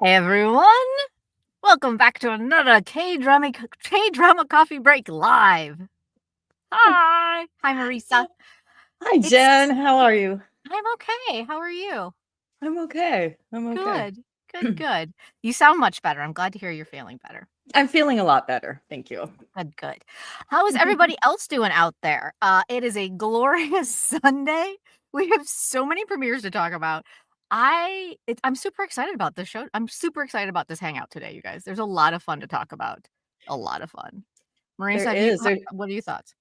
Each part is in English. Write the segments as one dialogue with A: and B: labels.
A: Hey everyone! Welcome back to another K-drama Coffee Break live. Hi! Hi Marisa.
B: Hi,
A: It's
B: Jen. How are you?
A: I'm okay. How are you?
B: I'm okay.
A: Good. Good. You sound much better. I'm glad to hear you're feeling better.
B: I'm feeling a lot better. Thank you.
A: Good. How is everybody else doing out there? It is a glorious Sunday. We have so many premieres to talk about. I'm super excited about this show. I'm super excited about this hangout today, you guys. There's a lot of fun to talk about. A lot of fun.
B: There
A: Marisa,
B: is.
A: what are your thoughts?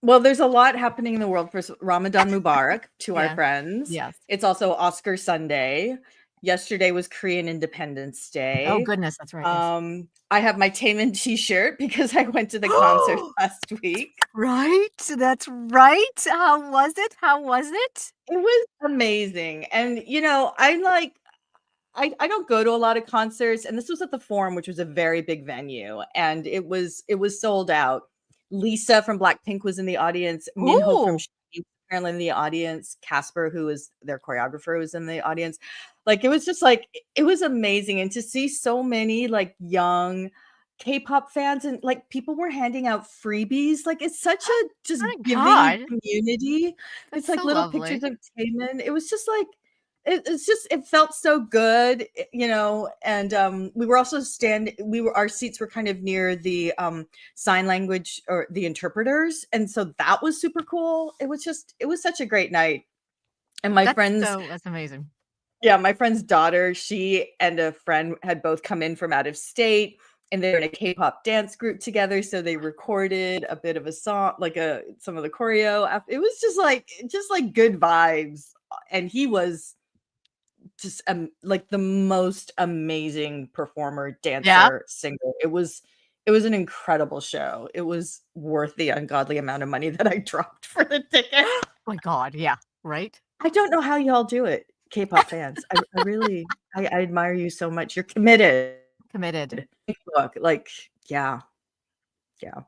B: Well, there's a lot happening in the world. First, Ramadan Mubarak to our
A: Yes.
B: friends.
A: Yes.
B: It's also Oscar Sunday. Yesterday was Korean Independence Day.
A: Oh goodness, that's right. Yes.
B: I have my Taemin t-shirt because I went to the concert last week.
A: Right? That's right. How was it?
B: It was amazing. And I don't go to a lot of concerts, and this was at the Forum, which was a very big venue, and it was sold out. Lisa from Blackpink was in the audience. Minho from
A: Ooh.
B: SHINee apparently in the audience. Casper, who is their choreographer, was in the audience. Like it was just like it was amazing, and to see so many like young K-pop fans and like people were handing out freebies. Like it's such a just
A: My
B: giving
A: God.
B: community.
A: That's
B: It's like
A: so
B: little
A: lovely.
B: pictures of Taemin. It was just like it felt so good, and we were also our seats were kind of near the sign language or the interpreters, and so that was super cool. It was such a great night. And
A: That's amazing.
B: my friend's daughter, she and a friend had both come in from out of state, and they're in a K-pop dance group together, so they recorded a bit of a song, like some of the choreo. It was just like good vibes, and he was just like the most amazing performer, dancer, singer. It was an incredible show. It was worth the ungodly amount of money that I dropped for the ticket.
A: Oh my God, yeah, right?
B: I don't know how y'all do it, K-pop fans. I really I admire you so much. You're committed. Look, like, yeah.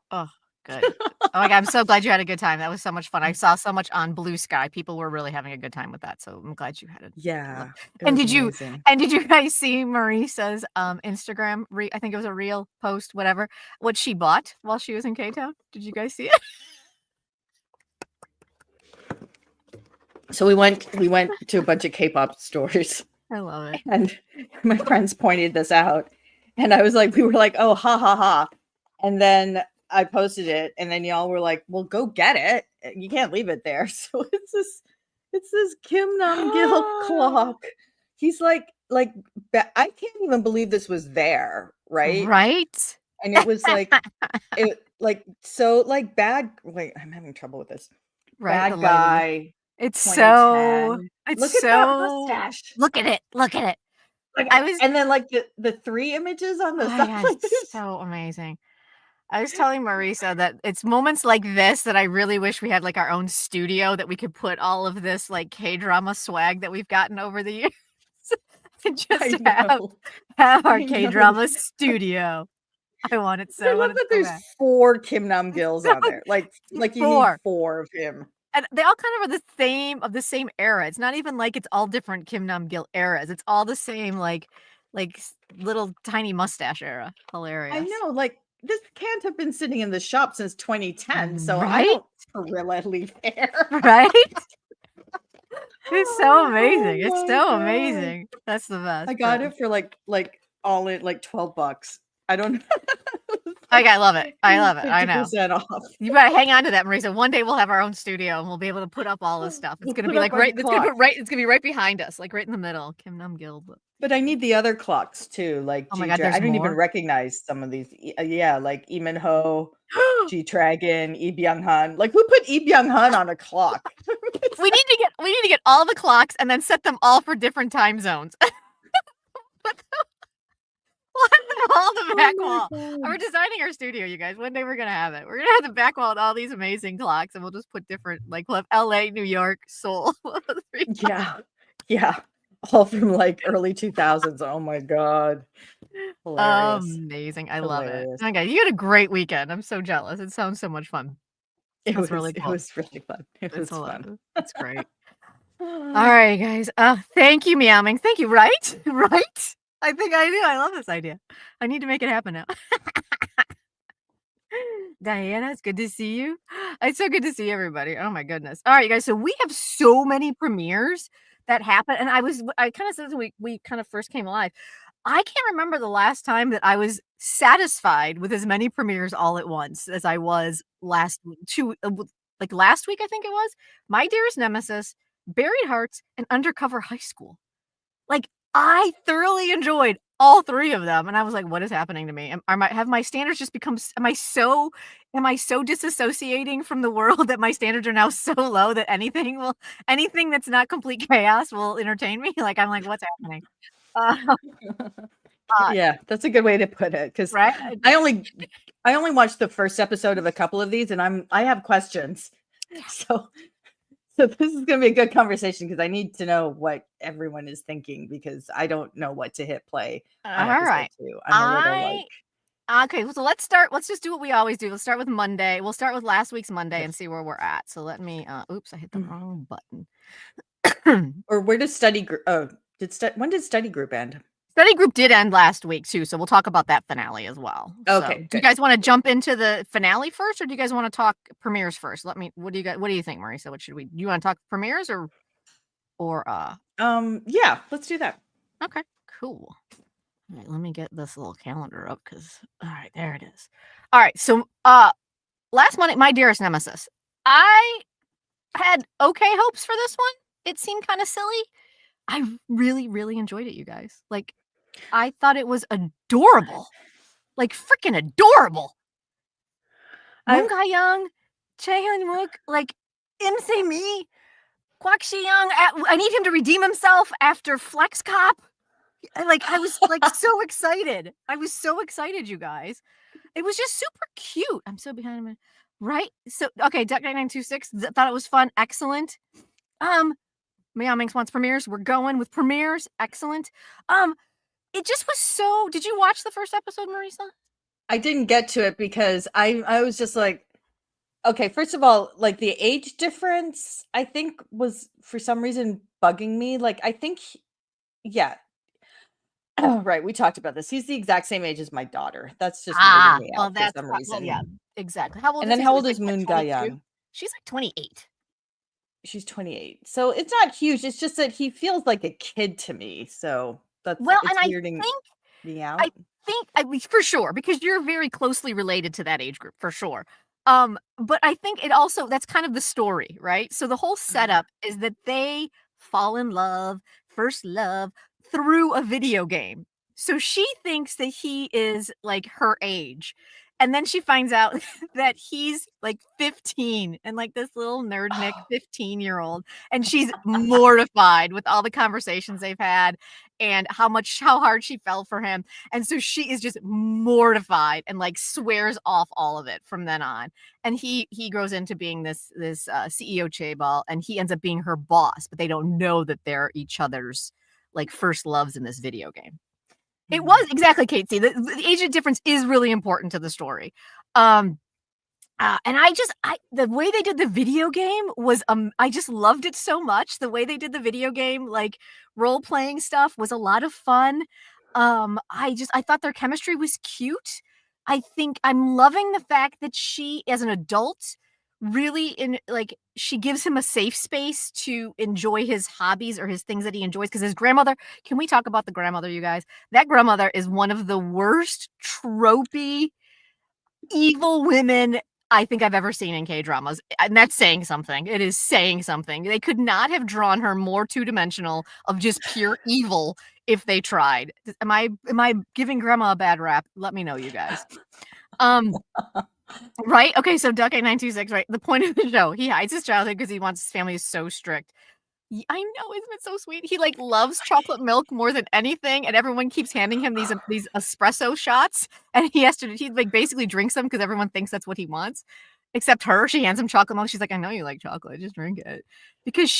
A: Oh, good. Oh my God, I'm so glad you had a good time. That was so much fun. I saw so much on Blue Sky. People were really having a good time with that, so I'm glad you had it.
B: Yeah, it
A: And
B: was
A: did you
B: amazing.
A: guys see Marisa's Instagram I think it was a reel post, whatever, what she bought while she was in K-Town? Did you guys see it?
B: So we went to a bunch of K-pop stores.
A: I love it.
B: And my friends pointed this out, and we were like, oh, ha ha ha. And then I posted it, and then y'all were like, well, go get it. You can't leave it there. So it's this Kim Nam Gil clock. He's like I can't even believe this was there, right?
A: Right?
B: And it was like so like bad. Wait, I'm having trouble with this.
A: Right, the
B: Bad
A: lighting.
B: guy.
A: It's
B: 2010. Look at that mustache.
A: Look at it.
B: And then like the three images on the
A: Oh my
B: side.
A: God,
B: Like
A: it's so amazing. I was telling Marisa that it's moments like this that I really wish we had like our own studio that we could put all of this like K-drama swag that we've gotten over the years. And just have our K-drama studio. I want it
B: I love that there's 4 Kim Nam Gils on there. Like you need 4 of him.
A: And they all kind of are of the same era. It's not even like it's all different Kim Nam Gil eras. It's all the same like little tiny mustache era. Hilarious.
B: I know, like this can't have been sitting in the shop since 2010. So
A: Right?
B: I don't really fair.
A: Right? It's so amazing.
B: Oh
A: It's
B: my
A: so
B: God.
A: amazing. That's the best.
B: I got it for like all in like $12. I don't know.
A: I love it. I know.
B: 50% off.
A: You better hang on to that, Marisa. One day we'll have our own studio and we'll be able to put up all this stuff. It's gonna be like it's gonna be right behind us, like right in the middle. Kim Nam Gil.
B: But I need the other clocks too, like
A: Oh my God,
B: I don't even recognize some of these. Yeah, like Lee Min-ho, G Dragon, Lee Byung-hun. Like who put Lee Byung-hun on a clock?
A: We need to get all the clocks and then set them all for different time zones. All the back wall. We're designing our studio, you guys. One day we're gonna have it. We're gonna have the back wall with all these amazing clocks, and we'll just put different, like we'll have LA, New York, Seoul.
B: Yeah. All from like early 2000s. Oh my God. Hilarious.
A: Amazing. I love it. Okay, you had a great weekend. I'm so jealous. It sounds so much fun.
B: It was really fun. It was fun.
A: That's great. All right, guys. Thank you, Meowming. Thank you. Right? I think I do. I love this idea. I need to make it happen now. Diana, it's good to see you. It's so good to see everybody. Oh my goodness. All right, you guys. So we have so many premieres that happen. And I kind of said we kind of first came alive. I can't remember the last time that I was satisfied with as many premieres all at once as I was last last week, I think it was. My Dearest Nemesis, Buried Hearts, and Undercover High School. Like, I thoroughly enjoyed all 3 of them, and I was like, "What is happening to me? Have my standards just become am I so disassociating from the world that my standards are now so low that anything that's not complete chaos will entertain me?" Like, I'm like, "What's happening?" Uh,
B: Yeah, that's a good way to put it, 'cause
A: right?
B: I only watched the first episode of a couple of these, and I have questions.
A: Yeah.
B: So this is gonna be a good conversation because I need to know what everyone is thinking because I don't know what to hit play on
A: All right.
B: episode 2. I'm a little like
A: Okay, so let's just do what we always do. Let's start with Monday. We'll start with last week's Monday and see where we're at. So let me oops, I hit the wrong button.
B: or where does study group when did study group end?
A: Study group did end last week too, so we'll talk about that finale as well.
B: Okay,
A: do you guys want to jump into the finale first, or do you guys want to talk premieres first? What do you think, Marisa? What should we? Do you want to talk premieres or
B: Yeah, let's do that.
A: Okay, cool. All right, let me get this little calendar up because all right, there it is. All right, so last Monday, My Dearest Nemesis. I had okay hopes for this one. It seemed kind of silly. I really, really enjoyed it, you guys. Like, I thought it was adorable. Like, freaking adorable. Moon Ga-young, Chae Hyun-wook, like, Im Se-mi, Kwak Si-young. I need him to redeem himself after Flex Cop. Like, I was, like, so excited. I was so excited, you guys. It was just super cute. I'm so behind him. Right? So, okay, Duck 9926, thought it was fun. Excellent. Meow Minx wants premieres. We're going with premieres. Excellent. It just was so. Did you watch the first episode, Marisa?
B: I didn't get to it because I was just like, okay, first of all, like the age difference, I think was for some reason bugging me. Like, I think, yeah. Oh, right. We talked about this. He's the exact same age as my daughter. That's just weirding me out for some reason.
A: Well, yeah, exactly. How old
B: And
A: is
B: then
A: he?
B: how
A: So
B: old
A: he's
B: is
A: like,
B: Moon
A: what, 22?
B: Ga-young?
A: She's like 28.
B: She's 28. So it's not huge. It's just that he feels like a kid to me. So it's
A: And
B: weirding me out.
A: I think for sure, because you're very closely related to that age group, for sure. But I think it also, that's kind of the story, right? So the whole setup is that they fall in love, first love, through a video game. So she thinks that he is like her age. And then she finds out that he's like 15 and like this little nerd Nick 15-year-old. And she's mortified with all the conversations they've had and how hard she fell for him. And so she is just mortified and like swears off all of it from then on. And he grows into being this CEO chaebol, and he ends up being her boss, but they don't know that they're each other's like first loves in this video game. It was exactly, Kate. See, the age difference is really important to the story. And the way they did the video game was, I just loved it so much. The way they did the video game, like role playing stuff, was a lot of fun. I thought their chemistry was cute. I think I'm loving the fact that she, as an adult, really she gives him a safe space to enjoy his hobbies or his things that he enjoys. Because his grandmother, can we talk about the grandmother, you guys? That grandmother is one of the worst tropey evil women I think I've ever seen in K-dramas. And that's saying something. It is saying something. They could not have drawn her more two-dimensional of just pure evil if they tried. Am I giving grandma a bad rap? Let me know, you guys. Right? Okay, so Duck 8926, right? The point of the show, he hides his childhood because he wants his family is so strict. I know, isn't it so sweet? He like loves chocolate milk more than anything, and everyone keeps handing him these espresso shots, and he like basically drinks them because everyone thinks that's what he wants. Except her, she hands him chocolate milk. She's like, I know you like chocolate, just drink it. Because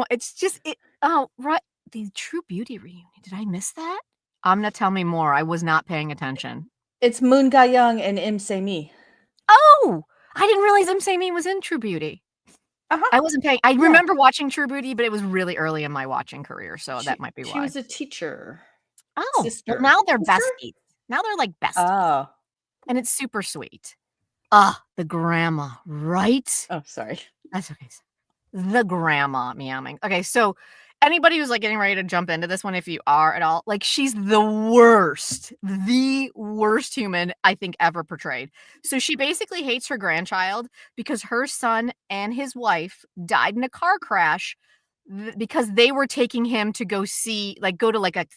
A: it's just it. Oh, right, the True Beauty reunion. Did I miss that? Amna, tell me more. I was not paying attention.
B: It's Moon Ga-young and Im Se-mi.
A: Oh, I didn't realize Im Se-mi was in True Beauty. I wasn't paying. I remember watching True Beauty, but it was really early in my watching career, so that might be why.
B: She was a teacher.
A: Oh, well,
B: Sister.
A: now they're
B: Sister?
A: besties. Now they're like besties,
B: Oh.
A: and it's super sweet. Ah, the grandma, right?
B: Oh, sorry.
A: That's okay. The grandma meowing. Okay, so anybody who's like getting ready to jump into this one, if you are at all, like she's the worst human I think ever portrayed. So she basically hates her grandchild because her son and his wife died in a car crash because they were taking him to go see, like, go to like a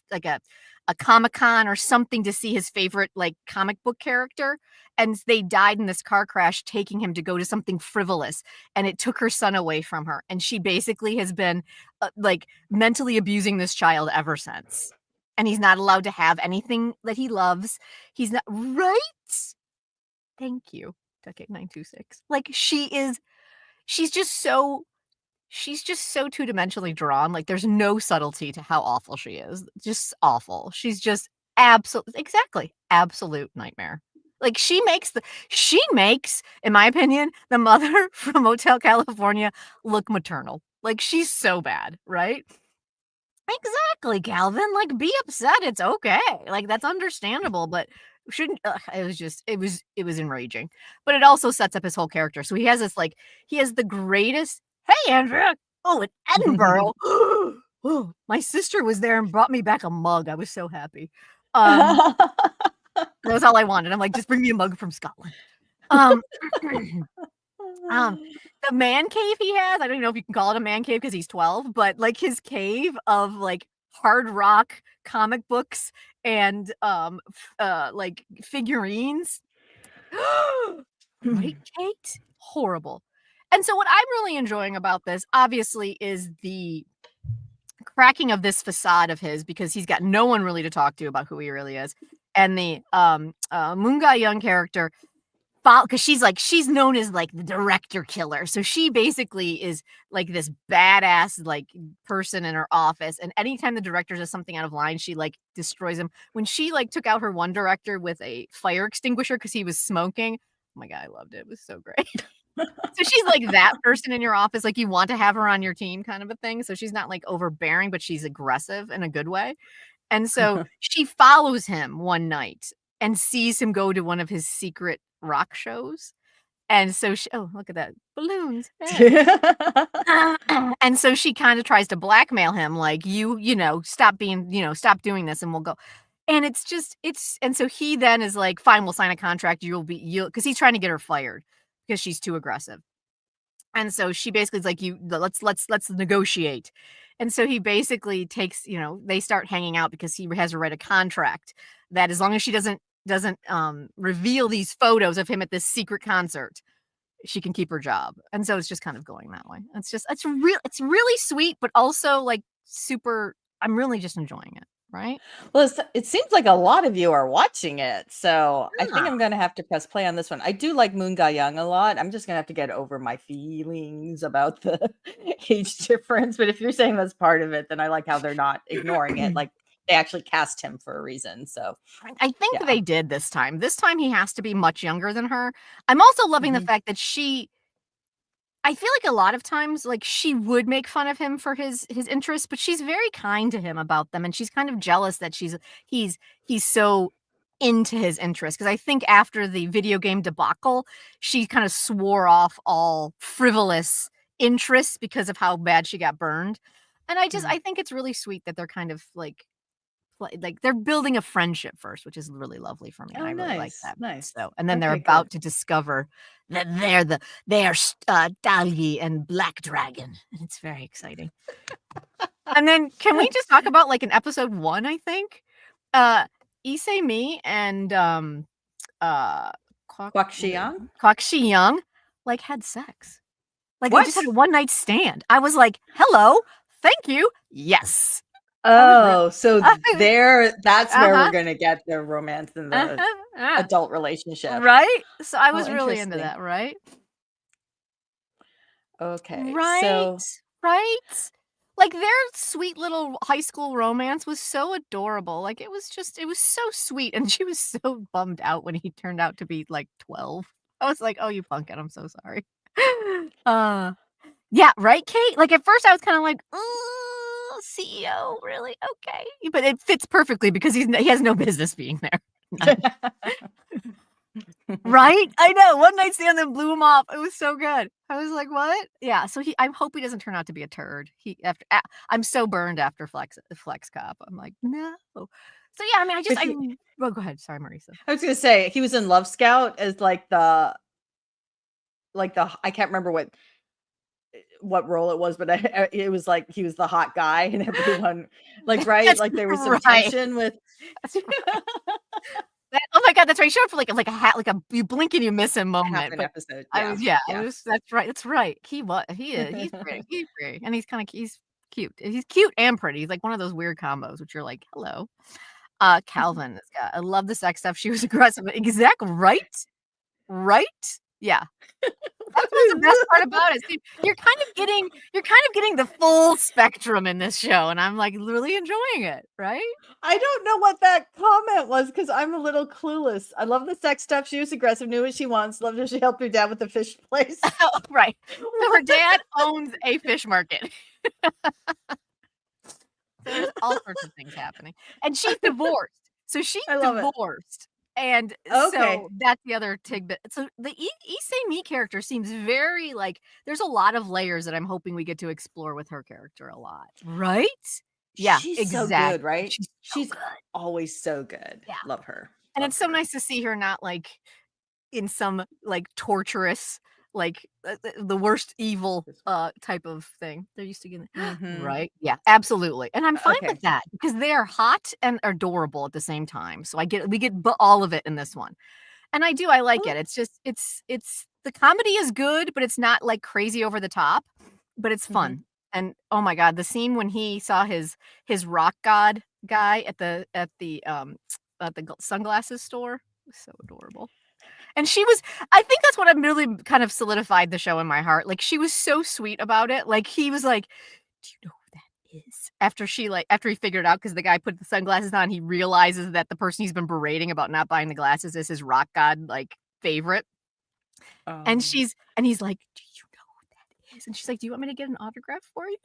A: Comic-Con or something to see his favorite like comic book character, and they died in this car crash taking him to go to something frivolous, and it took her son away from her, and she basically has been like mentally abusing this child ever since, and he's not allowed to have anything that he loves. He's not right. Thank you, Duck 8926. Like she's just so she's just so two-dimensionally drawn. Like there's no subtlety to how awful she is. Just awful. She's just absolute nightmare. Like she makes, in my opinion, the mother from Hotel California look maternal. Like she's so bad, right? Exactly, Calvin. Like be upset. It's okay. Like that's understandable, but shouldn't it was just it was enraging. But it also sets up his whole character. So he has this like he has the greatest hey Andrea. Oh, in Edinburgh. Oh, my sister was there and brought me back a mug. I was so happy. That was all I wanted. I'm like, just bring me a mug from Scotland. Um, the man cave he has, I don't even know if you can call it a man cave because he's 12, but like his cave of like hard rock comic books and like figurines. Right, Kate? Horrible. And so what I'm really enjoying about this, obviously, is the cracking of this facade of his because he's got no one really to talk to about who he really is. And the Moonga Young character, because she's known as like the director killer. So she basically is like this badass like person in her office. And anytime the director does something out of line, she like destroys him. When she like took out her one director with a fire extinguisher because he was smoking. Oh my God, I loved it. It was so great. So she's like that person in your office, like you want to have her on your team kind of a thing. So she's not like overbearing, but she's aggressive in a good way. And so she follows him one night and sees him go to one of his secret rock shows. And so she, oh, look at that. Balloons. And so she kind of tries to blackmail him, like, you know, stop doing this and we'll go. And and so he then is like, fine, we'll sign a contract. Because he's trying to get her fired because she's too aggressive. And so she basically is like, let's negotiate. And so he basically takes, they start hanging out because he has to write a contract that as long as she doesn't reveal these photos of him at this secret concert, she can keep her job. And so it's just kind of going that way. It's really sweet, but also like super, I'm really just enjoying it. Right?
B: Well, it seems like a lot of you are watching it, so I think
A: Yeah.
B: I'm gonna have to press play on this one. I do like Moon Ga Young a lot. I'm just gonna have to get over my feelings about the age difference, but if you're saying that's part of it, then I like how they're not ignoring it, like, they actually cast him for a reason, so
A: I think
B: yeah.
A: they did this time. This time he has to be much younger than her. I'm also loving the fact that I feel like a lot of times, like, she would make fun of him for his interests, but she's very kind to him about them, and she's kind of jealous that he's so into his interests. Because I think after the video game debacle, she kind of swore off all frivolous interests because of how bad she got burned. And I think it's really sweet that they're kind of like they're building a friendship first, which is really lovely for me, and
B: Oh,
A: I really like
B: nice,
A: that.
B: nice.
A: So, and then they're
B: Okay,
A: about
B: good.
A: to discover that they are Dali and Black Dragon, and it's very exciting. And then can we just talk about like in episode 1, I think? Issei Mi and uh
B: Kwak Shi-young?
A: Kwak Shi-young like had sex. Like they just had
B: What?
A: a one night stand. I was like, "Hello, thank you, yes." I was real.
B: Oh, so that's where we're
A: Uh-huh.
B: gonna get the romance and the
A: Uh-huh.
B: adult relationship.
A: Right? So I
B: Oh,
A: was really into
B: interesting.
A: that, right?
B: Okay,
A: Right?
B: so
A: Right? Like, their sweet little high school romance was so adorable, like, it was so sweet, and she was so bummed out when he turned out to be, like, 12. I was like, "Oh, you punked, I'm so sorry." Uh, yeah, right, Kate? Like, at first I was kinda like, "Ooh," CEO, really? Okay. But it fits perfectly because he has no business being there. Right? I know. One night stand then blew him off. It was so good. I was like, "What?" Yeah, so I hope he doesn't turn out to be a turd. I'm so burned after Flex Cop. I'm like, "No." So yeah, I mean,
B: But he,
A: well, go ahead. Sorry, Marisa.
B: I was gonna say he was in Love Scout as like the I can't remember what role it was, but it was like he was the hot guy and everyone like right
A: That's
B: like there was some
A: right.
B: tension with
A: That's right. Oh my god, that's right. He showed up for like a hat, like a you blink and you miss him
B: half
A: moment.
B: an
A: But
B: episode.
A: I
B: Yeah,
A: was yeah, I
B: yeah.
A: was that's right. That's right. He is. He's pretty. He's pretty. And he's cute. He's cute and pretty. He's like one of those weird combos, which you're like, hello. Calvin, this guy. I love the sex stuff. She was aggressive. Exact right? Right? Yeah. That's what's the best part about it. See, you're kind of getting the full spectrum in this show, and I'm like really enjoying it, right?
B: I don't know what that comment was because I'm a little clueless. I love the sex stuff. She was aggressive, knew what she wants, loved how she helped her dad with the fish place.
A: Oh, right. So her dad owns a fish market. So there's all sorts of things happening. And she's divorced. So she's
B: I love it.
A: divorced. And
B: Okay.
A: so that's the other tidbit. So the Issei Mi character seems very like there's a lot of layers that I'm hoping we get to explore with her character a lot. Right? Yeah,
B: She's so good,
A: exactly.
B: right?
A: She's so
B: She's
A: good.
B: always so good.
A: Yeah.
B: Love her.
A: And
B: Love
A: it's so
B: her.
A: nice to see her not like in some like torturous like the worst evil type of thing they're used to getting
B: Mhm.
A: right, yeah, absolutely, and I'm fine with
B: Okay.
A: that because they are hot and adorable at the same time, so we get all of it in this one, and I like
B: Well,
A: it. It's just it's the comedy is good, but it's not like crazy over the top, but it's
B: mhm.
A: fun. And oh my god, the scene when he saw his rock god guy at the sunglasses store was so adorable. And she was I think that's what had really kind of solidified the show in my heart, like, she was so sweet about it, like, he was like, "Do you know who that is?" After he figured it out because the guy put the sunglasses on, he realizes that the person he's been berating about not buying the glasses is his rock god, like, favorite, and
B: Oh.
A: he's like, "Do you know who that is?" And she's like, "Do you want me to get an autograph for you?"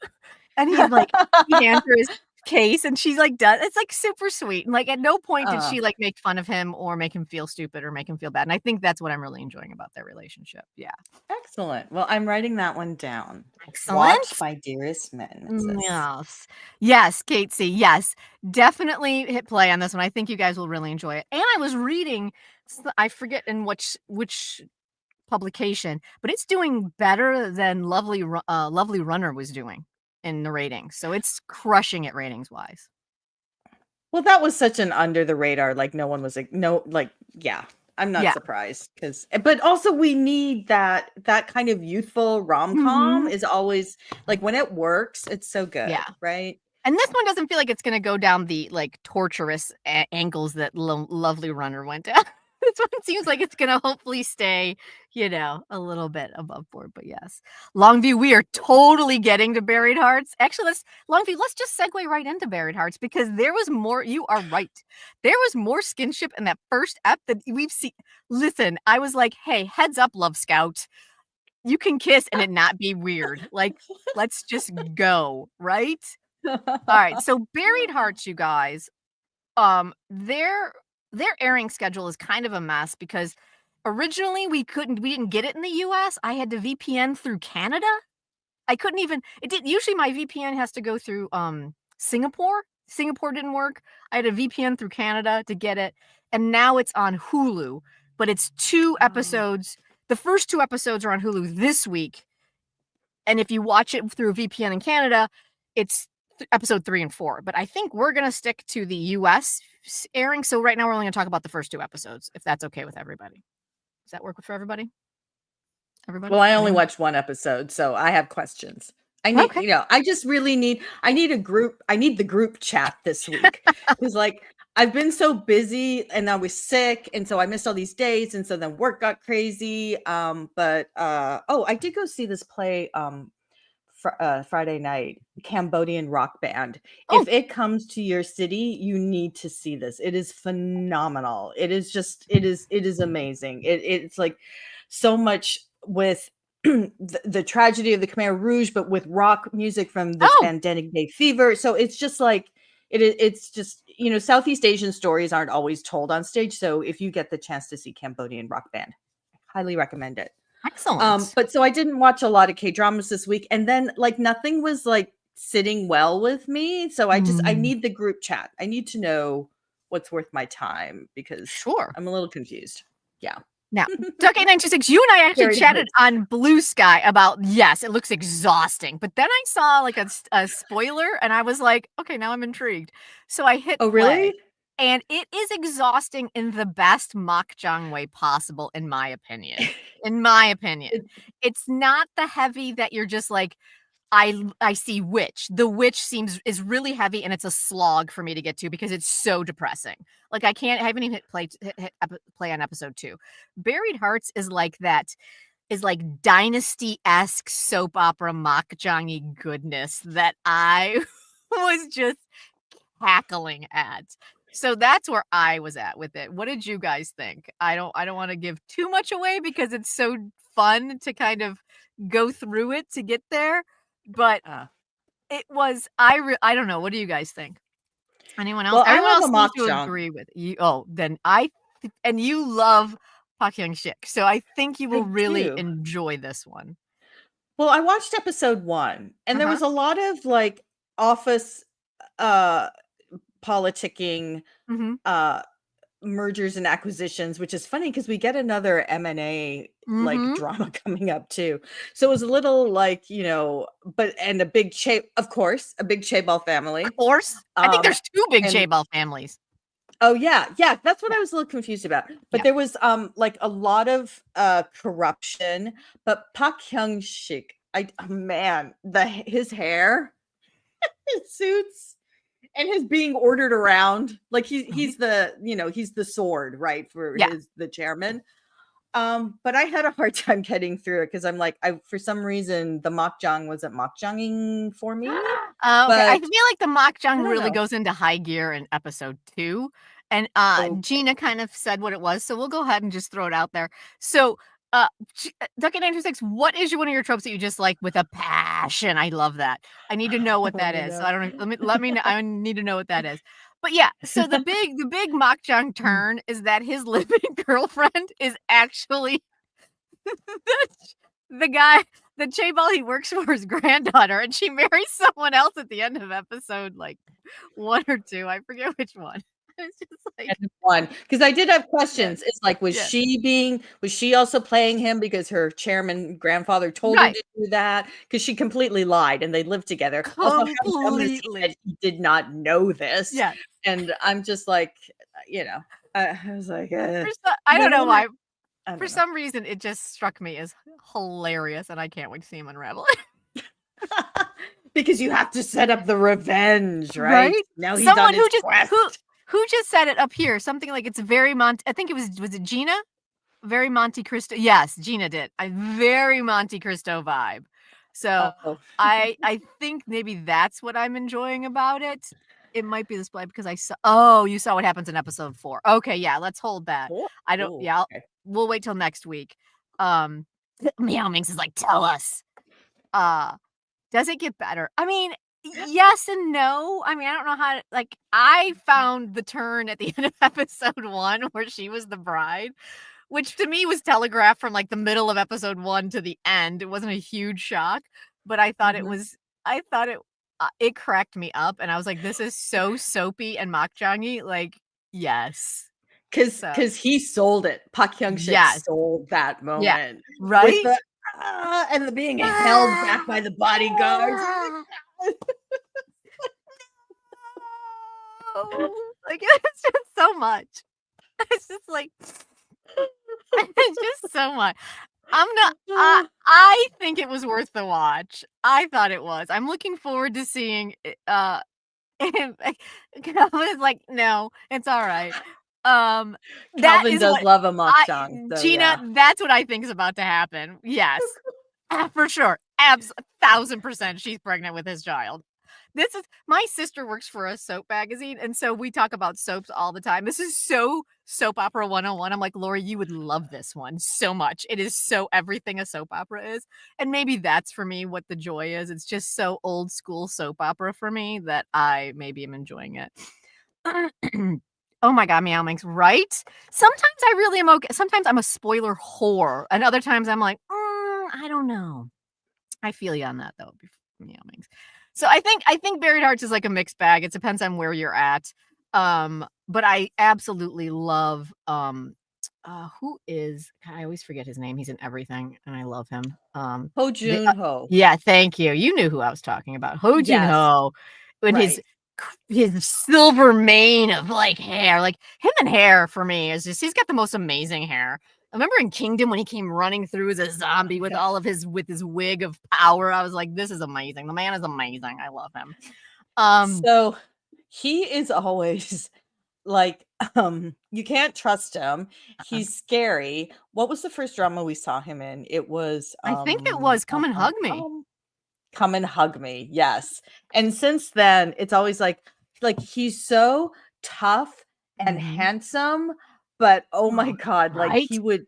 A: And he's like he hands her his case, and she's like, does it's, like, super sweet, and, like, at no point did
B: Uh,
A: she, like, make fun of him or make him feel stupid or make him feel bad, and I think that's what I'm really enjoying about their relationship, yeah.
B: excellent. Well, I'm writing that one down. Watch
A: Excellent.
B: my dearest nemesis.
A: Yes. Yes, Kate C, yes. Definitely hit play on this one, I think you guys will really enjoy it, and I was reading I forget in which publication, but it's doing better than Lovely Runner was doing in the ratings, so it's crushing it ratings-wise.
B: Well, that was such an under the radar, like, no one was like no, like, yeah, I'm not
A: Yeah.
B: surprised because, but also we need that kind of youthful rom-com
A: Mhm.
B: is always like, when it works, it's so
A: Yeah.
B: good, right?
A: And this one doesn't feel like it's gonna go down the, like, torturous angles that Lovely Runner went down. This one seems like it's gonna hopefully stay, a little bit above board, but yes. Longview, we are totally getting to Buried Hearts. Actually, let's just segue right into Buried Hearts because there was more you are right. There was more skinship in that first ep that we've seen. Listen, I was like, "Hey, heads up, Love Scout. You can kiss and it not be weird. Like, let's just go." Right? Alright, so Buried Hearts, you guys, their airing schedule is kind of a mess because originally we didn't get it in the US. I had to VPN through Canada. I couldn't even it did usually my VPN has to go through, Singapore. Singapore didn't work. I had a VPN through Canada to get it, and now it's on Hulu, but it's 2
B: Oh.
A: episodes. The first 2 episodes are on Hulu this week, and if you watch it through a VPN in Canada, it's episode 3 and 4. But I think we're gonna stick to the US airing. So right now we're only gonna talk about the first 2 episodes, if that's okay with everybody. Does that work for everybody?
B: Well,
A: Everybody?
B: I only
A: Anyone?
B: watched one episode, so I have questions.
A: Okay.
B: I just really I need the group chat this week. Because like I've been so busy and I was sick, and so I missed all these days, and so then work got crazy. But oh, I did go see this play Friday night, Cambodian rock band.
A: Oh,
B: If it comes to your city, you need to see this. It is phenomenal. It is amazing. It's like so much with the tragedy of the Khmer Rouge, but with rock music from the
A: Oh!
B: band Denning Day Fever. So it's just like it's just, you know, Southeast Asian stories aren't always told on stage. So if you get the chance to see Cambodian rock band, I highly recommend it.
A: Excellent.
B: But so I didn't watch a lot of K-dramas this week, and then like nothing was like sitting well with me. So I need the group chat. I need to know what's worth my time because
A: Sure.
B: I'm a little confused. Yeah.
A: Now, Duck8926, you and I actually
B: Very
A: chatted
B: good.
A: on Blue Sky about, yes, it looks exhausting. But then I saw like a spoiler and I was like, okay, now I'm intrigued. So I hit
B: Oh,
A: play.
B: really?
A: And it is exhausting in the best makjang way possible, in my opinion. In my opinion. It's not the heavy that you're just like, I see Witch. The Witch is really heavy and it's a slog for me to get to because it's so depressing. Like I haven't even hit play on episode 2. Buried Hearts is like that, is like Dynasty-esque soap opera makjang-y goodness that I was just cackling at. So that's where I was at with it. What did you guys think? I don't want to give too much away because it's so fun to kind of go through it to get there. But it was I don't know. What do you guys think? Anyone else?
B: Well, I
A: Everyone
B: love
A: else
B: a
A: seems to
B: makjang.
A: agree with you. Oh, then and you love Park Hyung-sik, so I think you will really
B: do.
A: enjoy this one.
B: Well, I watched episode 1, and there was a lot of like office politicking,
A: Mhm.
B: mergers and acquisitions, which is funny because we get another M&A like
A: Mhm.
B: drama coming up too. So it was a little like, you know, and a big of course, a big Chaebol family.
A: Of course. I think there's 2 big
B: and
A: Chaebol families.
B: oh yeah, that's what
A: Yeah.
B: I was a little confused about. But
A: Yeah.
B: there was like a lot of corruption, but Park Hyung-sik, man, his hair, his suits, and his being ordered around, like he's the, you know, he's the sword, right, for
A: Yeah.
B: the chairman. But I had a hard time getting through it because I'm like, for some reason the makjang wasn't makjanging for me.
A: Okay, I
B: But
A: feel like the
B: I
A: makjang
B: don't
A: really
B: know.
A: goes into high gear in episode 2, and,
B: Okay.
A: Gina kind of said what it was, so we'll go ahead and just throw it out there. So, Duck86, what is one of your tropes that you just like with a passion? I love that. I need to know what
B: Let
A: that
B: me
A: is. So
B: know.
A: I don't let me know. I need to know what that is. But yeah, so the big makjang turn is that his living girlfriend is actually the guy, the chaebol he works for, his granddaughter, and she marries someone else at the end of episode like 1 or 2. I forget which one. It's just like
B: And one, because I did have
A: yes,
B: questions. It's like, was
A: yes.
B: she also playing him because her chairman grandfather told her
A: Right.
B: to do that? Because she completely lied and they lived together. Also, how dumb is he that
A: Completely.
B: he did not know this?
A: Yeah.
B: And I'm just like, you know, I was like,
A: I don't know why.
B: I
A: For
B: don't know.
A: some reason, it just struck me as hilarious, and I can't wait to see him unravel.
B: Because you have to set up the revenge, right?
A: Right?
B: Now he's on
A: Someone
B: his quest.
A: who just said it up here, something like it's very I think was it Gina? Very Monte Cristo. Yes, Gina did. A very Monte Cristo vibe. So
B: Oh,
A: I think maybe that's what I'm enjoying about it. It might be this play because I saw. Oh, you saw what happens in episode 4. Okay, yeah, let's hold that.
B: cool.
A: I don't.
B: Ooh,
A: Yeah,
B: okay.
A: we'll wait till next week. Meow Mings is like, tell us. Uh, does it get better? I mean, yes and no. I mean, I don't know how to, like, I found the turn at the end of episode 1 where she was the bride, which to me was telegraphed from like the middle of episode 1 to the end. It wasn't a huge shock, but I thought
B: Mhm.
A: it cracked me up and I was like, this is so soapy and makjangy. Like, yes. So,
B: Because he sold it. Park Hyung-sik
A: yes.
B: sold that
A: Yeah.
B: moment with
A: Right?
B: the and the being held back by the bodyguards.
A: Oh, like, it's just so much. It's just like it's just so much. I'm not I think it was worth the watch. I thought it was. I'm looking forward to seeing him. Calvin is like, "No, it's alright." That
B: Calvin
A: is
B: does
A: what
B: love a makjang, so
A: Gina,
B: yeah.
A: that's what I think is about to happen. Yes. For sure. 1,000% she's pregnant with his child. This is my sister works for a soap magazine, and so we talk about soaps all the time. This is so soap opera 101. I'm like, Lori, you would love this one so much. It is so everything a soap opera is. And maybe that's for me what the joy is. It's just so old school soap opera for me that I maybe am enjoying it. Oh my God, Meow Minx, right? Sometimes I really am okay. Sometimes I'm a spoiler whore, and other times I'm like, I don't know. I feel you on that though, Meow Minx. So I think Buried Hearts is like a mixed bag. It depends on where you're at. But I absolutely love who is God, I always forget his name. He's in everything, and I love him.
B: Ho Jun Ho.
A: Yeah, thank you. You knew who I was talking about. Ho Jun Ho. And
B: Right.
A: his silver mane of like hair, like him and hair for me is just he's got the most amazing hair. I remember in Kingdom when he came running through as a zombie with all of his wig of power. I was like, this is amazing. The man is amazing. I love him.
B: So he is always like, you can't trust him. He's scary. What was the first drama we saw him in? It was
A: I think it was Come and Hug Me.
B: Come and Hug Me. Yes. And since then, it's always like he's so tough and handsome, but oh my God, like he would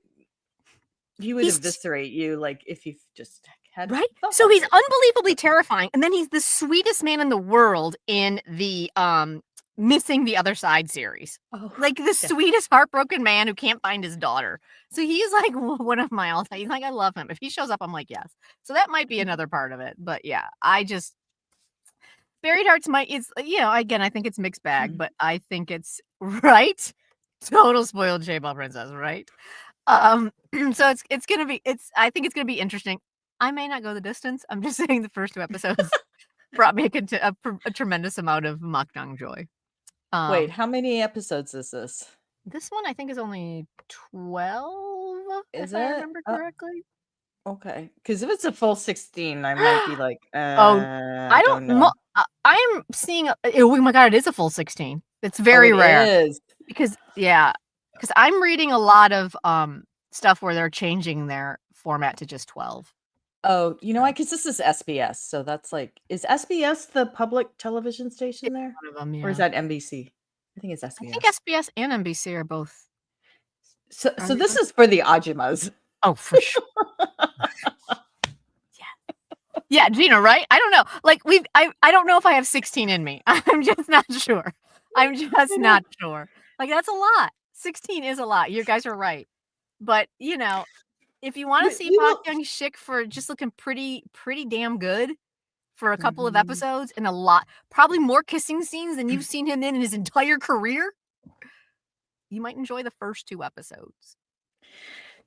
B: eviscerate you like if you just had
A: right. So he's unbelievably terrifying, and then he's the sweetest man in the world in the Missing the Other Side series. Like the sweetest heartbroken man who can't find his daughter. So he's like one of my all-time. He's like, I love him. If he shows up, I'm like, yes. So that might be another part of it. But yeah, Buried Hearts it's again, I think it's mixed bag, but I think it's right. Total spoiled J-Ball princess, right? So I think it's gonna be interesting. I may not go the distance. I'm just saying the first 2 episodes brought me a tremendous amount of maknae joy.
B: Wait, how many episodes is this?
A: This one I think is only 12, if I remember correctly.
B: Okay, because if it's a full 16, I might be like,
A: I don't know. I'm seeing. Oh my God, it is a full 16. It's very rare.
B: It is.
A: Because I'm reading a lot of stuff where they're changing their format to just 12.
B: Oh, you know why? Because this is SBS, so that's like, is SBS the public television station there?
A: One of them, yeah.
B: Or is that NBC? I think it's SBS.
A: I think SBS and NBC are both.
B: So this is for the Ajimas.
A: Oh, for sure. Yeah, Gina, right? I don't know. Like I don't know if I have 16 in me. I'm just not sure. I'm just not sure. Like that's a lot. 16 is a lot. You guys are right. But if you want to see Park Young-sik for just looking pretty damn good for a couple of episodes and probably more kissing scenes than you've seen him in his entire career, you might enjoy the first 2 episodes.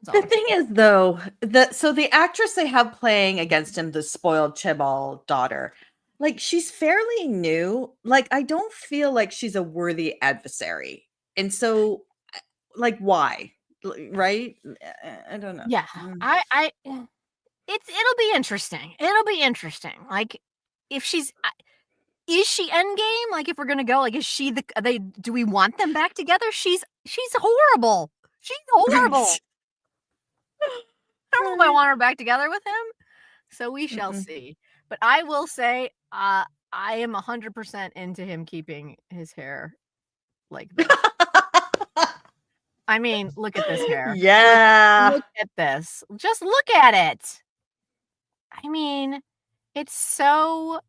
B: The thing is, though, the actress they have playing against him, the spoiled Chebal daughter, like she's fairly new. Like I don't feel like she's a worthy adversary, and so, like, why? Right? I don't know.
A: Yeah, it'll be interesting. It'll be interesting. Like if is she endgame? Like if we're gonna go, like is she do we want them back together? She's horrible. She's horrible. I don't know if I want her back together with him. So we shall see. But I will say, I am 100% into him keeping his hair like this. I mean, look at this hair.
B: Yeah.
A: Look at this. Just look at it. I mean, it's so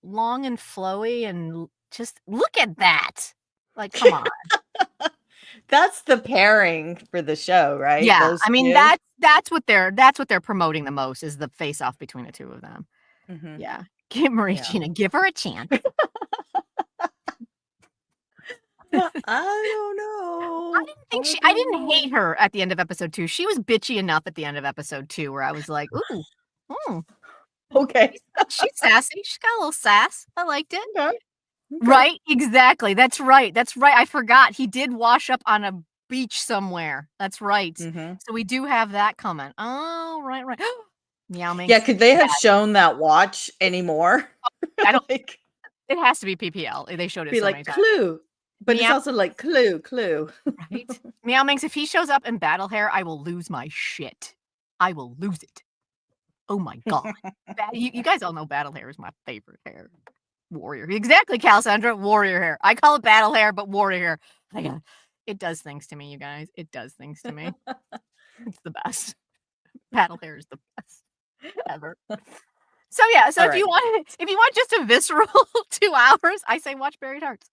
A: long and flowy, and just look at that. Like, come on.
B: That's the pairing for the show, right?
A: Yeah,
B: Those
A: I mean
B: two?
A: that's what they're promoting the most is the face off between the 2 of them. Yeah, give Gina, give her a chance.
B: I don't know.
A: I didn't hate her at the end of episode 2. She was bitchy enough at the end of episode 2 where I was like, ooh,
B: okay.
A: She's sassy. She's got a little sass. I liked it.
B: Okay.
A: Right? Exactly. That's right. I forgot. He did wash up on a beach somewhere. That's right. So we do have that coming. Oh, right. Meow Minx.
B: Yeah, could they have shown that watch anymore?
A: I don't think it has to be PPL. They showed it
B: be
A: so
B: like
A: many times.
B: Clue. But it's also like clue.
A: Right? Meow Minx, if he shows up in battle hair, I will lose my shit. I will lose it. Oh my God. You guys all know battle hair is my favorite hair. Warrior. Exactly, Cassandra. Warrior hair. I call it battle hair, but warrior hair. It does things to me, you guys. It does things to me. It's the best. Battle hair is the best ever. So yeah, so if you want just a visceral 2 hours, I say watch Buried Hearts.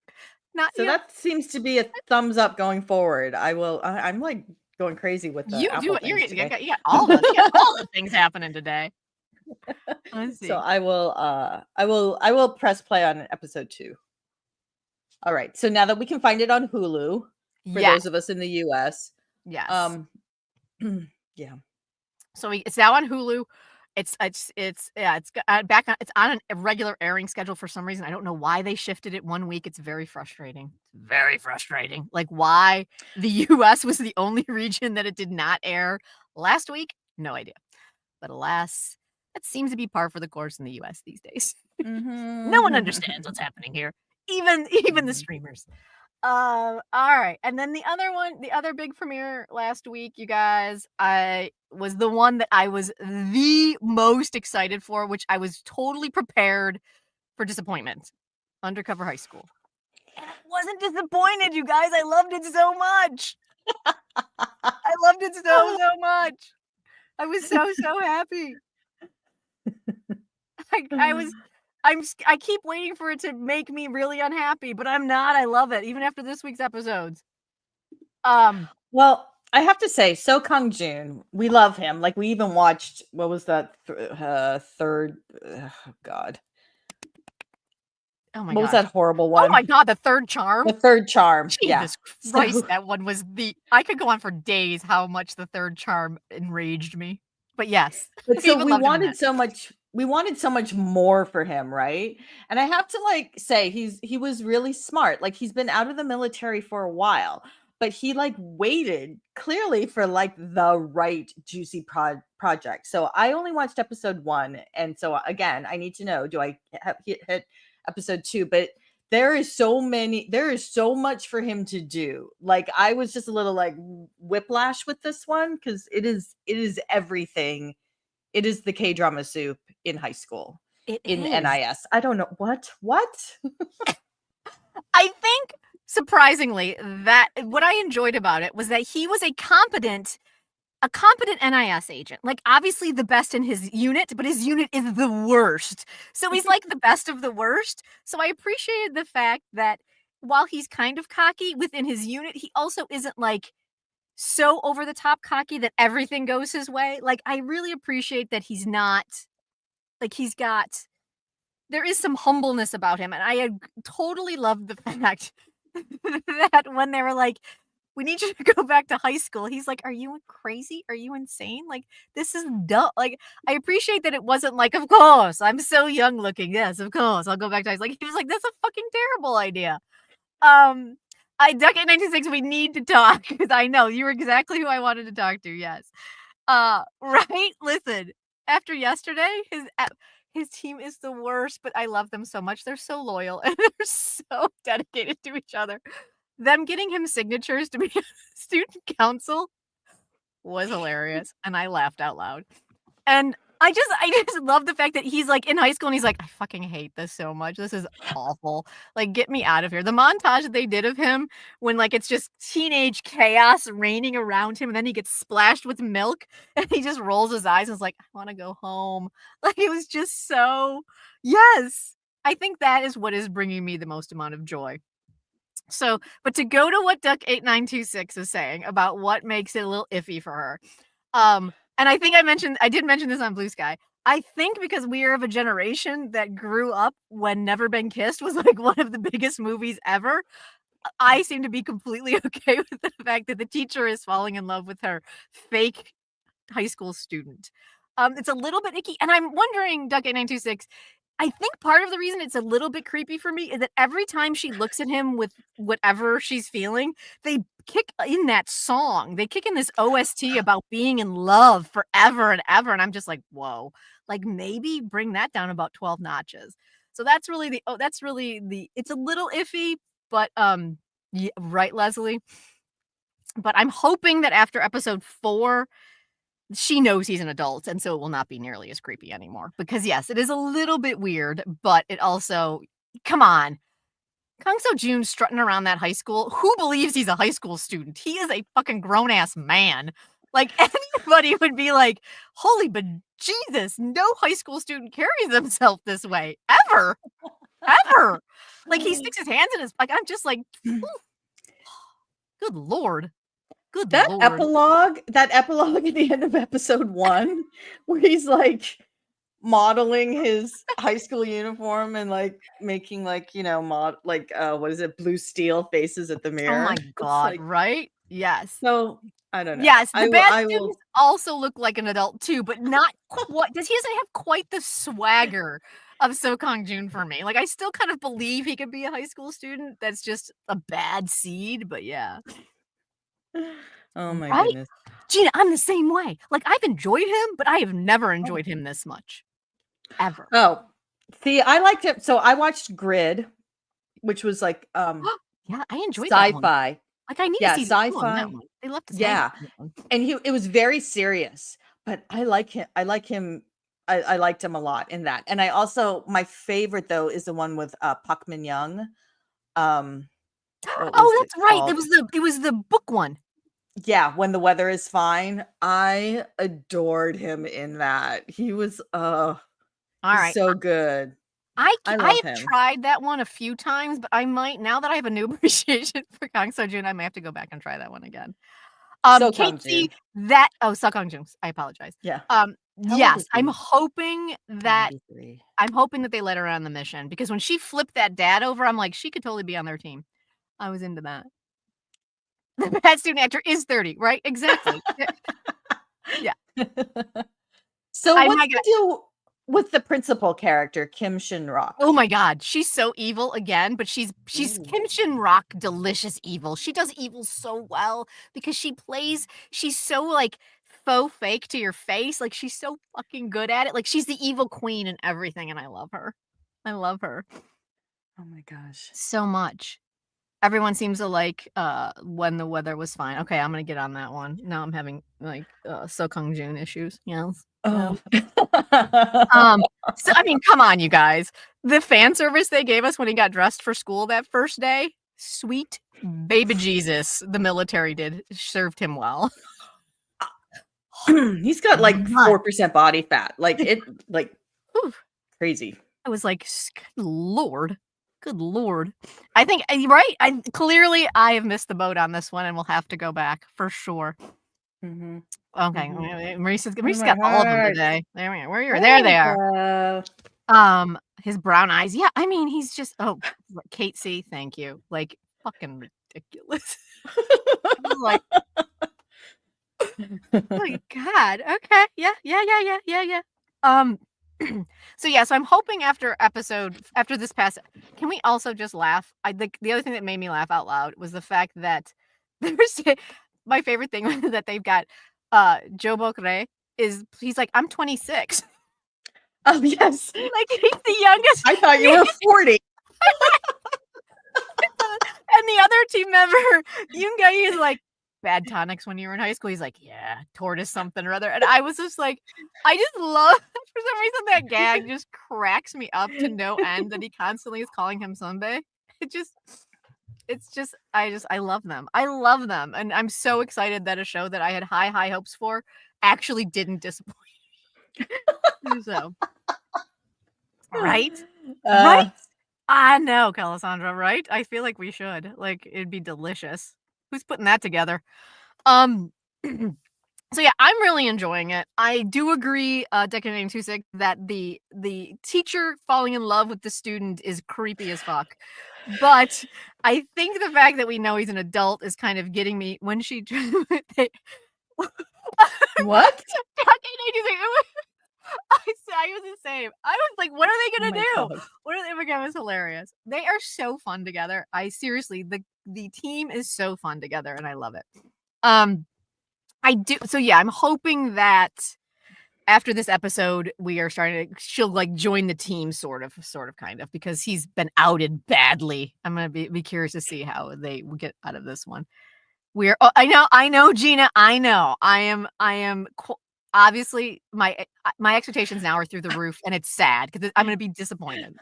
B: So that seems to be a thumbs up going forward. I'm like going crazy with the Apple things today.
A: You got all the things happening today. Let's see.
B: So I will press play on episode 2. All right. So now that we can find it on Hulu for those of us in the US.
A: Yes.
B: Yeah.
A: So it's now on Hulu. It's back on. It's on a regular airing schedule for some reason. I don't know why they shifted it 1 week. It's very frustrating. Very frustrating. Like why the US was the only region that it did not air last week. No idea. But alas, that seems to be par for the course in the US these days. No one understands what's happening here. Even the streamers. All right. And then the other big premiere last week, you guys, was the one that I was the most excited for, which I was totally prepared for disappointment. Undercover High School. And I wasn't disappointed, you guys. I loved it so much. I loved it so much. I was so happy. I keep waiting for it to make me really unhappy, but I'm not. I love it, even after this week's episodes.
B: Well, I have to say, So Kang Jun, we love him. Like we even watched, what was that third? God.
A: Oh my god.
B: What was that horrible one?
A: Oh my god, The Third Charm?
B: The Third Charm.
A: Jesus Christ, that one was I could go on for days how much The Third Charm enraged me. But yes.
B: But so we wanted so much more for him, right? And I have to like say he was really smart. Like he's been out of the military for a while, but he like waited clearly for like the right juicy project. So I only watched episode 1, and so again, I need to know, do I hit episode 2? But there is so much for him to do. Like I was just a little like whiplash with this one because it is everything. It is the K-drama soup in high school. In NIS. I don't know what.
A: I think surprisingly that what I enjoyed about it was that he was a competent NIS agent. Like obviously the best in his unit, but his unit is the worst. So he's like the best of the worst. So I appreciated the fact that while he's kind of cocky within his unit, he also isn't like so over the top cocky that everything goes his way. Like I really appreciate that he's not like there is some humbleness about him, and I totally loved the fact that when they were like, we need you to go back to high school, he's like, are you crazy? Are you insane? Like, this is dumb. Like, I appreciate that it wasn't like, of course, I'm so young looking. Yes, of course, I'll go back to high school. Like, he was like, that's a fucking terrible idea. Duck 896, we need to talk because I know you're exactly who I wanted to talk to. Yes. Right? Listen, after yesterday, his team is the worst, but I love them so much. They're so loyal and they're so dedicated to each other. Them getting him signatures to be a student council was hilarious, and I laughed out loud. And I just love the fact that he's like in high school and he's like, I fucking hate this so much. This is awful. Like, get me out of here. The montage that they did of him when like it's just teenage chaos raining around him, and then he gets splashed with milk and he just rolls his eyes and is like, I want to go home. Like, it was just so, yes. I think that is what is bringing me the most amount of joy. So, but to go to what Duck 8926 is saying about what makes it a little iffy for her. And I think I did mention this on Blue Sky. I think because we are of a generation that grew up when Never Been Kissed was like one of the biggest movies ever. I seem to be completely okay with the fact that the teacher is falling in love with her fake high school student. It's a little bit icky. And I'm wondering, Duck 8926, I think part of the reason it's a little bit creepy for me is that every time she looks at him with whatever she's feeling, they kick in that song. They kick in this OST about being in love forever and ever. And I'm just like, whoa, like maybe bring that down about 12 notches. So that's really it's a little iffy, but yeah, right, Leslie. But I'm hoping that after episode 4, she knows he's an adult, and so it will not be nearly as creepy anymore. Because yes, it is a little bit weird, but it also, come on. Kang So-joon strutting around that high school. Who believes he's a high school student? He is a fucking grown-ass man. Like, anybody would be like, holy but Jesus, no high school student carries himself this way. Ever. Ever. Like, he sticks his hands in his, like, I'm just like, good Lord. Good Lord.
B: That epilogue at the end of episode 1, where he's like modeling his high school uniform and like making like, what is it, blue steel faces at the mirror.
A: Oh my God, right? Yes.
B: So I don't know.
A: Yes, the bad
B: I
A: students also look like an adult too, but not quite. He doesn't have quite the swagger of So Kang-joon for me. Like, I still kind of believe he could be a high school student. That's just a bad seed, but yeah.
B: Oh my
A: Right?
B: goodness.
A: Gina, I'm the same way. Like, I've enjoyed him, but I have never enjoyed him this much. Ever.
B: Oh, see, I liked it. So I watched Grid, which was like
A: Yeah, I enjoyed that one.
B: sci-fi.
A: Like, I need
B: Yeah,
A: to see the two on that
B: sci-fi.
A: one. They left us
B: Yeah.
A: hanging on that one.
B: And it was very serious, but I like him. I liked him a lot in that. And I also, my favorite though is the one with Park Min Young.
A: Oh, that's right. It was the book one.
B: Yeah, When the Weather is Fine. I adored him in that. He was
A: All right.
B: so good.
A: I
B: love
A: have
B: him.
A: tried that one a few times, but I might, now that I have a new appreciation for Kang So-joon, I may have to go back and try that one again.
B: So
A: Casey, So Kang-joon, I apologize.
B: Yeah.
A: Yes, I'm hoping that
B: 93.
A: they let her on the mission, because when she flipped that dad over, I'm like, she could totally be on their team. I was into that. The bad student actor is 30, right? Exactly. Yeah.
B: So
A: I
B: what's
A: might
B: the deal with the principal character, Kim Shin-rock?
A: Oh my God, she's so evil again, but she's
B: Ooh.
A: Kim Shin-rock delicious evil. She does evil so well because she's so like faux fake to your face. Like, she's so fucking good at it. Like, she's the evil queen and everything, and I love her. I love her
B: Oh my gosh.
A: so much. Everyone seems to like When the Weather Was Fine. Okay, I'm gonna get on that one. Now I'm having like So Kang-joon issues. Yes.
B: Oh.
A: So I mean, come on, you guys. The fan service they gave us when he got dressed for school that first day, sweet baby Jesus, the military served him well.
B: He's got like 4% body fat. Like
A: Whew.
B: Crazy.
A: I was like, good Lord. I think, right? Clearly I have missed the boat on this one, and we'll have to go back for sure.
B: Mm-hmm.
A: Okay, Marisa's
B: Oh
A: got all of them today. There we go. There they are. His brown eyes. Yeah, I mean, he's just, Kate C, thank you. Like, fucking ridiculous. Like, oh God. Okay. Yeah. So I'm hoping after this past, can we also just laugh? I think the other thing that made me laugh out loud was the fact that my favorite thing was that they've got Joe Bokre he's like, I'm 26.
B: Oh yes.
A: Like, he's the youngest.
B: I thought you were 40.
A: And the other team member, Yoon is like, bad tonics when you were in high school. He's like, yeah, tortoise something or other. And I was just like, I just love, for some reason, that gag just cracks me up to no end, that he constantly is calling him Sunbae. I love them. I love them. And I'm so excited that a show that I had high hopes for actually didn't disappoint. So, right? Right? I know, Calasandra, right? I feel like we should. Like, it'd be delicious. Who's putting that together? So yeah, I'm really enjoying it. I do agree, Decade 26, that the teacher falling in love with the student is creepy as fuck. But I think the fact that we know he's an adult is kind of getting me when she
B: What?
A: I was the same. I was like, what are they gonna do?
B: God.
A: What are they gonna do? It's hilarious. They are so fun together. I seriously, the team is so fun together, and I love it. I do. So yeah, I'm hoping that after this episode, we are she'll like join the team, sort of, kind of, because he's been outed badly. I'm gonna be curious to see how they will get out of this one. I know, Gina. I know. I am. Obviously, my expectations now are through the roof, and it's sad because I'm going to be disappointed.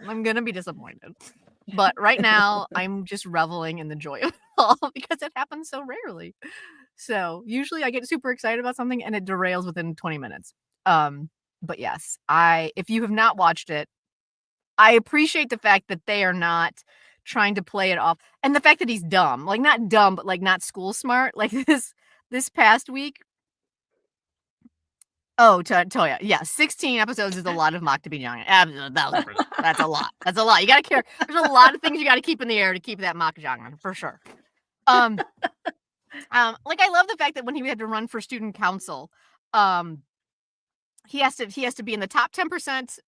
A: But right now, I'm just reveling in the joy of it all because it happens so rarely. So usually I get super excited about something and it derails within 20 minutes. But yes, if you have not watched it, I appreciate the fact that they are not trying to play it off, and the fact that he's dumb, like not dumb, but like not school smart. Like this past week. Oh, Toya, yeah, 16 episodes is a lot of mock to be young. 1,000%. That's a lot. That's a lot. You gotta care. There's a lot of things you gotta keep in the air to keep that mock young for sure. Like I love the fact that when he had to run for student council, he has to be in the top 10%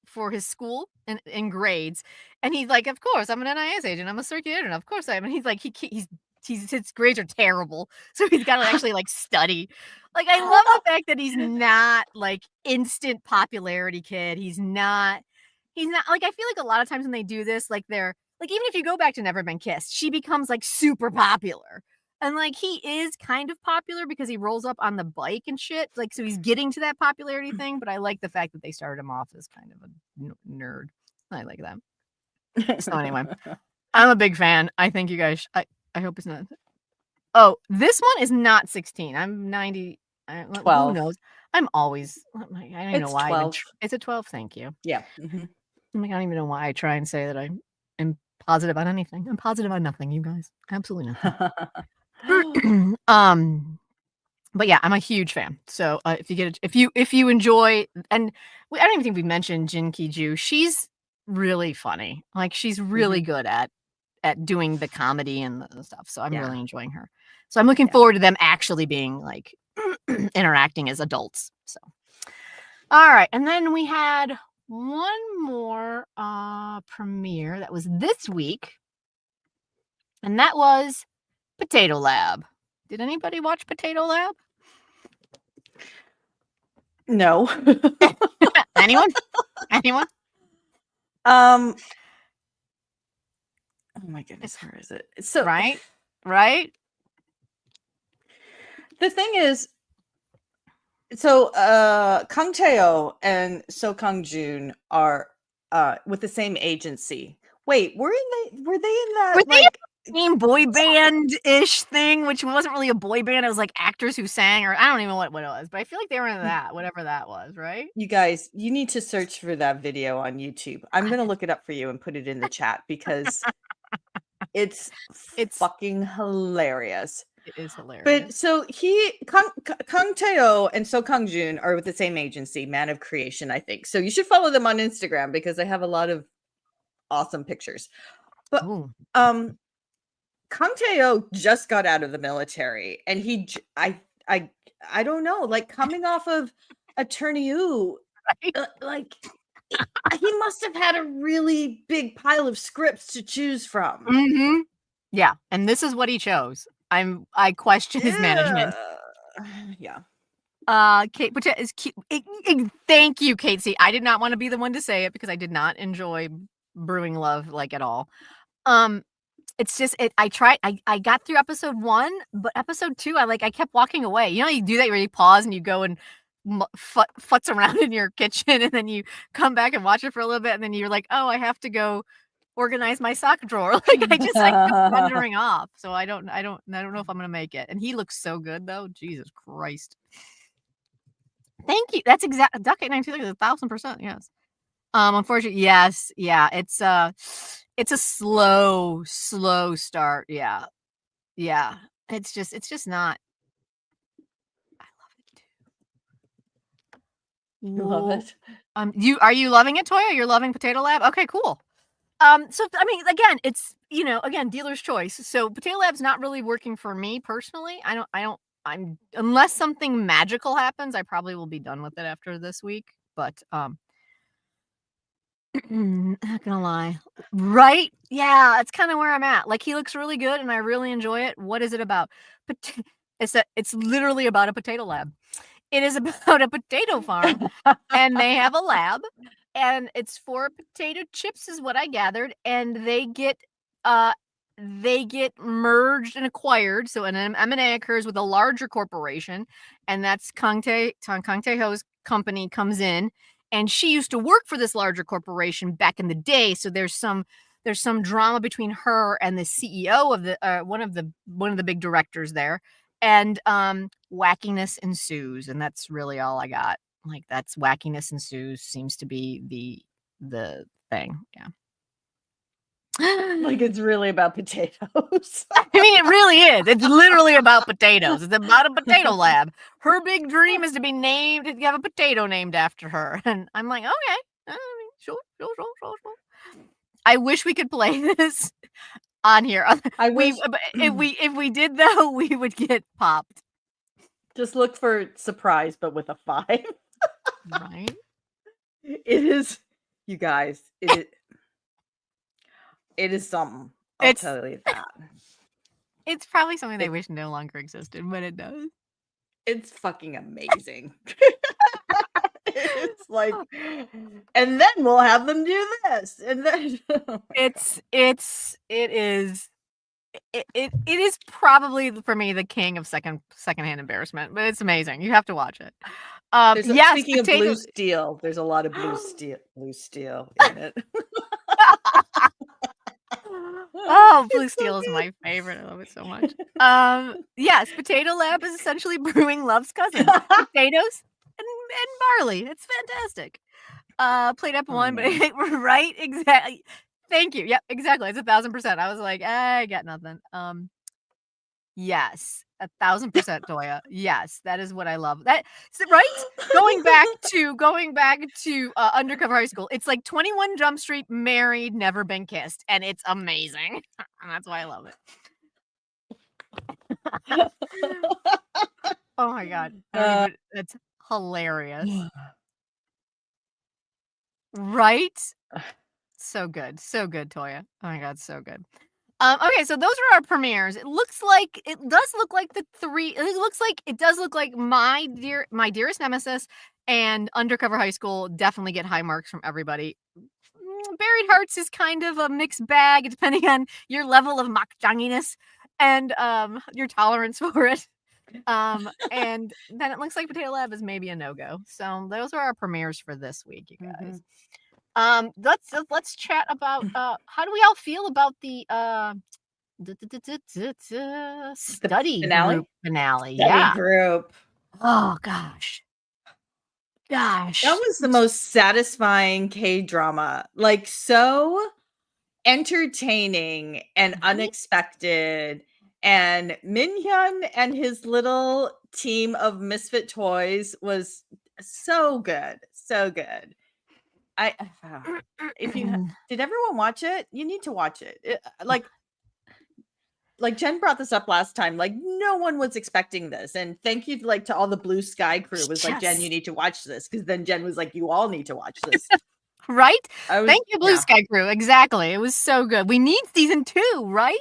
A: for his school in grades, and he's like, of course I'm an NIS agent, I'm a circuit and of course I am. And he's like, his grades are terrible, so he's got to actually like study. Like I love the fact that he's not like instant popularity kid. He's not like, I feel like a lot of times when they do this, like they're like, even if you go back to Never Been Kissed, she becomes like super popular. And like he is kind of popular because he rolls up on the bike and shit. Like, so he's getting to that popularity thing. But I like the fact that they started him off as kind of a nerd. I like that. So anyway, I'm a big fan. I think you guys. I hope it's not. Oh, this one is not 16. I'm 90.
B: 12.
A: Who knows? I'm always. I don't even know why.
B: 12.
A: It's a 12. Thank you.
B: Yeah. Mm-hmm.
A: I don't even know why I try and say that I am positive on anything. I'm positive on nothing, you guys. Absolutely nothing. But yeah, I'm a huge fan. So if you enjoy, and I don't even think we mentioned Jin Ki-ju. She's really funny. Like she's really good at doing the comedy and the stuff. So I'm really enjoying her. So I'm looking forward to them actually being like interacting as adults. So all right, and then we had one more premiere that was this week, and that was Potato Lab. Did anybody watch Potato Lab?
B: No.
A: Anyone?
B: Oh my goodness, where is it? So
A: right.
B: The thing is, so Kang Tae-oh and So Kang Jun are with the same agency. Wait, were they in that
A: same boy band-ish thing, which wasn't really a boy band? It was like actors who sang, or I don't even know what it was, but I feel like they were in that, whatever that was, right?
B: You guys, you need to search for that video on YouTube. I'm gonna look it up for you and put it in the chat because it's fucking hilarious.
A: It is hilarious.
B: But so Kang Tae-oh and So Kang Jun are with the same agency, Man of Creation, I think. So you should follow them on Instagram because they have a lot of awesome pictures. But Kang Tae-oh just got out of the military, and I don't know, like coming off of Attorney Woo, like he must have had a really big pile of scripts to choose from.
A: Mm-hmm. Yeah, and this is what he chose. I question his management.
B: Yeah.
A: Kate is cute. Thank you, Kate. See, I did not want to be the one to say it because I did not enjoy Brewing Love like at all. It's just I got through episode 1, but episode 2 I kept walking away. You know, you do that where you pause and you go and futz around in your kitchen and then you come back and watch it for a little bit and then you're like, oh, I have to go organize my sock drawer. Like I just kept wandering off. So I don't know if I'm gonna make it. And he looks so good though. Jesus Christ. Thank you. That's exact. Duck 892 is 1,000%. Yes. Unfortunately, yes. Yeah. It's a slow start. Yeah. Yeah. It's just not. I love it too.
B: You love it.
A: Are you loving it, Toya? You're loving Potato Lab? Okay, cool. So I mean, again, it's dealer's choice. So Potato Lab's not really working for me personally. I'm unless something magical happens, I probably will be done with it after this week. But not gonna lie, right? Yeah, that's kind of where I'm at. Like he looks really good, and I really enjoy it. What is it about? It's literally about a potato lab. It is about a potato farm, and they have a lab, and it's for potato chips, is what I gathered, and they get merged and acquired. So an M&A occurs with a larger corporation, and that's Kang Tae-ho's company comes in, and she used to work for this larger corporation back in the day. So there's some There's some drama between her and the CEO of the one of the big directors there, and wackiness ensues, and that's really all I got. Like that's wackiness ensues seems to be the thing. Yeah.
B: Like it's really about potatoes.
A: I mean, it really is. It's literally about potatoes. It's about a potato lab. Her big dream is to have a potato named after her. And I'm like, okay, I mean, sure. I wish we could play this on here.
B: I wish
A: If we did though, we would get popped.
B: just look for surprise, but with a 5.
A: Right?
B: It is, you guys. It is something. I'll tell you that.
A: It's probably something they wish no longer existed, but it does.
B: It's fucking amazing. It's like, and then we'll have them do this, and then
A: it is probably for me the king of secondhand embarrassment, but it's amazing. You have to watch it. Yes,
B: speaking of blue steel, there's a lot of blue steel in it.
A: Oh, blue steel is my favorite. I love it so much. Yes, Potato Lab is essentially brewing love's cousin. Potatoes and barley. It's fantastic. Played up one, but right, exactly. Thank you. Yep, exactly. It's 1,000%. I was like, I got nothing. Yes, 1,000%, Toya. Yes, that is what I love. That right? Going back to Undercover High School. It's like 21 Jump Street, married, never been kissed, and it's amazing. And that's why I love it. Oh my god, it's hilarious. Right? So good, Toya. Oh my god, so good. Okay, so those are our premieres. It does look like My Dearest Nemesis and Undercover High School definitely get high marks from everybody. Buried Hearts is kind of a mixed bag depending on your level of makjanginess and your tolerance for it. And then it looks like Potato Lab is maybe a no-go. So those are our premieres for this week, you guys. Let's chat about how do we all feel about the study group finale?
B: Study group.
A: Oh gosh.
B: That was the most satisfying K-drama. Like so entertaining and unexpected. And Minhyun and his little team of misfit toys was so good. So good. If you did everyone watch it? You need to watch it. Like Jenn brought this up last time. Like no one was expecting this, and thank you to all the Blue Sky crew. Was like, Jenn, you need to watch this, because then Jenn was like, you all need to watch this.
A: Right? Thank you, Blue Sky crew. Exactly. It was so good. We need season 2, right?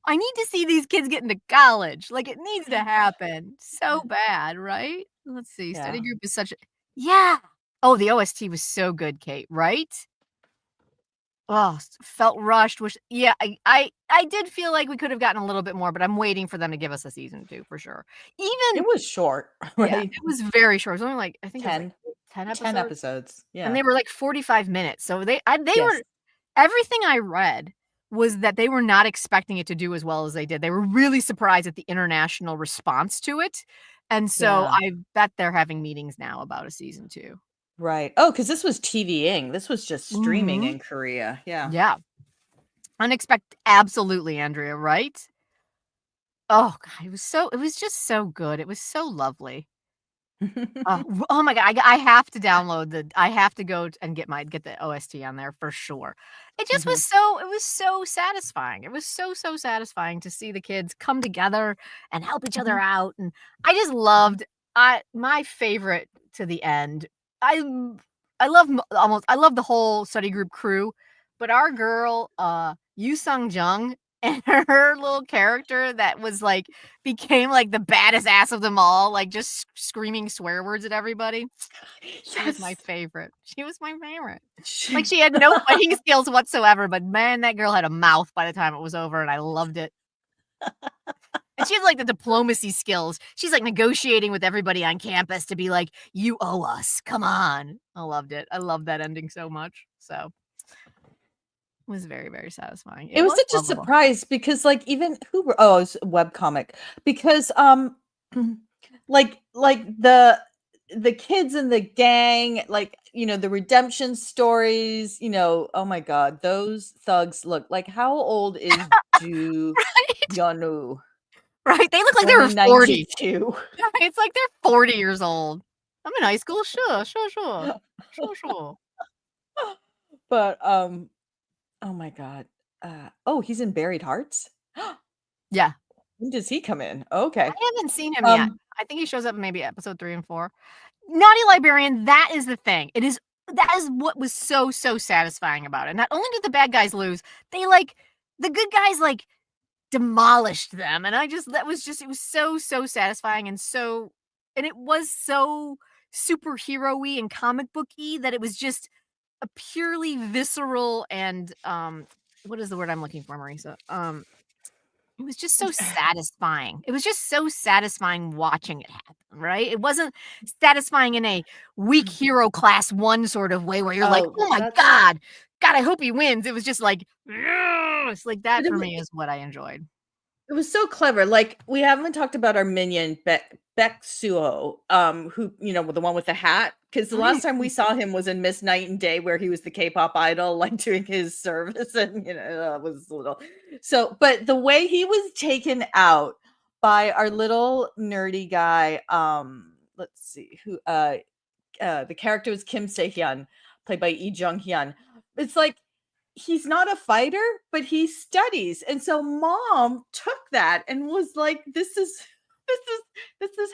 A: I need to see these kids get into college. Like it needs to happen so bad, right? Let's see. Yeah. Study group is such a Oh, the OST was so good, Kate, right? Oh, felt rushed. I did feel like we could have gotten a little bit more, but I'm waiting for them to give us a season 2 for sure. It was short, right? Yeah, it was very short. It was only like I think 10 episodes.
B: 10 episodes. Yeah.
A: And they were like 45 minutes. So they were everything I read was that they were not expecting it to do as well as they did. They were really surprised at the international response to it. And so I bet they're having meetings now about a season 2.
B: Right. Oh, because this was TVing. This was just streaming in Korea. Yeah.
A: Yeah. Unexpected. Absolutely, Andrea, right? Oh, God. It was just so good. It was so lovely. Oh my God. I have to download I have to go and get the OST on there for sure. It just was so satisfying. It was so satisfying to see the kids come together and help each other out. And I just loved my favorite to the end. I love the whole study group crew, but our girl, Yu Sung Jung, and her little character that was like became like the baddest ass of them all, like just screaming swear words at everybody. She was my favorite. Like she had no fighting skills whatsoever, but man, that girl had a mouth by the time it was over, and I loved it. And she has like the diplomacy skills. She's like negotiating with everybody on campus to be like, you owe us. Come on. I loved it. I love that ending so much. So was very, very satisfying.
B: It was such a
A: lovable.
B: surprise because like even it was a webcomic because like the kids in the gang, like, you know, the redemption stories, you know, oh my god, those thugs look like, how old is Ju
A: Right?
B: Yeonu?
A: Right? They look like they
B: Born
A: were
B: in
A: 40.
B: 92.
A: It's like they're 40 years old. I'm in high school. Sure, sure, sure. Sure, sure.
B: But oh my god. Oh, he's in Buried Hearts?
A: Yeah.
B: When does he come in?
A: I
B: Okay.
A: haven't seen him yet.
B: Um
A: I think he shows up in maybe episode 3 and 4. Naughty Librarian, that is the thing. That is what was so, so satisfying about it. Not only did the bad guys lose, they like the good guys like demolished them. And it was so, so satisfying and it was so superhero-y and comic book-y that it was just a purely visceral and what is the word I'm looking for, Marisa? It was just so satisfying. It was just so satisfying watching it happen, right? It wasn't satisfying in a weak hero class 1 sort of way where you're like,
B: oh,
A: "Oh my
B: that's
A: god. God, I hope he wins." It was just like, it's like that
B: but
A: for me is what I enjoyed.
B: it was so clever. Like, we haven't talked about our minion, Beck Suo, who, you know, the one with the hat. Because the last time we saw him was in Miss Night and Day, where he was the K-pop idol, like doing his service, and you know, it was a little. So, but the way he was taken out by our little nerdy guy, let's see who, the character was Kim Se-hyun, played by Lee Jung-hyun. It's like he's not a fighter, but he studies. And so mom took that and was like, this is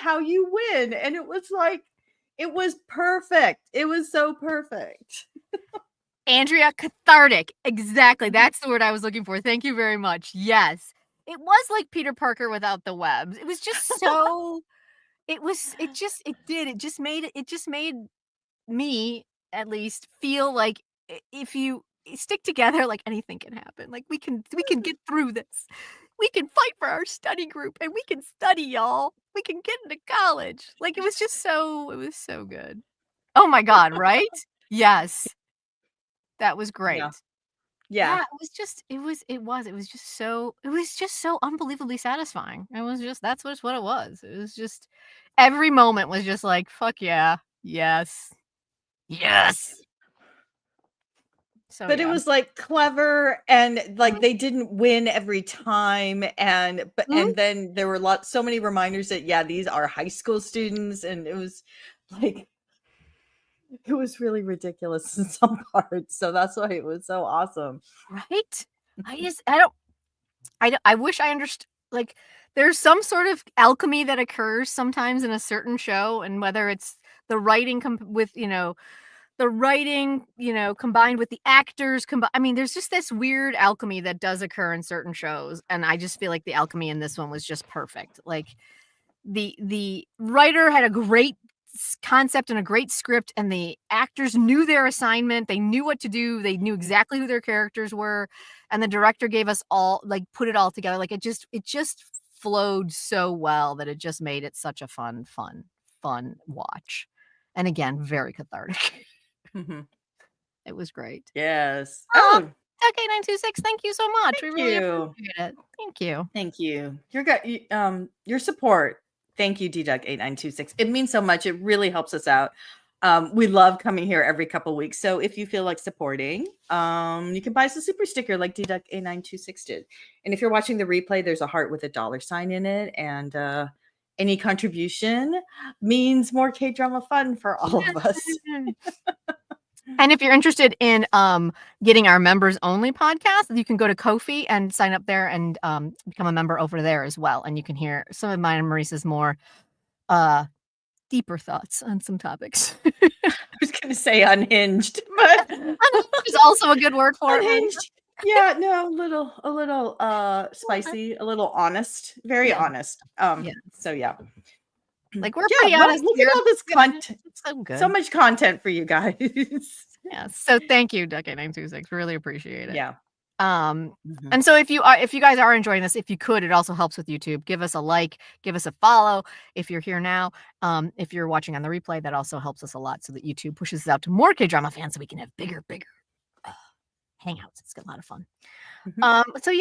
B: how you win. And it was like, it was perfect. It was so perfect.
A: Andrea, cathartic. Exactly. That's the word I was looking for. Thank you very much. Yes. It was like Peter Parker without the webs. It was just so it just made me at least feel like if you stick together, like anything can happen. Like we can get through this. We can fight for our study group and we can study, y'all. We can get into college. Like it was so good. Oh my god, right? Yes. That was
B: Yeah.
A: great.
B: Yeah.
A: Yeah, it was just so unbelievably satisfying. That's just what it was. It was just every moment was just like, fuck yeah. Yes. Yes. So
B: But it
A: yeah.
B: was like clever and like they didn't win every time.
A: Mhm.
B: And then there were so many reminders that, yeah, these are high school students. And it was like, it was really ridiculous in some parts, so that's why it was so awesome.
A: Right? I wish I understood like there's some sort of alchemy that occurs sometimes in a certain show and whether it's the writing with, the writing, combined with the actors I mean, there's just this weird alchemy that does occur in certain shows and I just feel like the alchemy in this one was just perfect. Like the writer had a great concept and a great script and the actors knew their assignment, they knew what to do, they knew exactly who their characters were, and the director gave us all like put it all together. Like it just flowed so well that it just made it such a fun watch. And again, very cathartic.
B: Mhm.
A: It was great.
B: Yes.
A: Oh,
B: Oh,
A: Duck8926, thank you so much. We
B: thank
A: really
B: you.
A: appreciate it. Thank you.
B: Thank you. Your support. Thank you, DDuck8926. It means so much. It really helps us out. We love coming here every couple weeks. So if you feel like supporting, you can buy us a super sticker like DDuck8926 did. And if you're watching the replay, there's a heart with a $sign in it. And any contribution means more K-drama fun for all of us.
A: And if you're interested in getting our members only podcast, you can go to Ko-fi and sign up there and become a member over there as well. And you can hear some of mine and Marisa's more deeper thoughts on some topics.
B: I was going to say unhinged, but
A: Which is also a good word for
B: unhinged.
A: it.
B: Yeah, no, a little spicy, a little honest, very
A: Yeah.
B: honest.
A: Yeah.
B: So yeah.
A: Like we're
B: Yeah,
A: pretty honest
B: look
A: here.
B: at all this content.
A: It's so good.
B: So much content for you guys.
A: Yeah. So thank you, Duck8926. Really appreciate it.
B: Yeah.
A: And so if you guys are enjoying this, if you could, it also helps with YouTube. Give us a like, give us a follow if you're here now. If you're watching on the replay, that also helps us a lot so that YouTube pushes us out to more K-drama fans so we can have bigger hangouts. It's a lot of fun.
B: Mhm.
A: So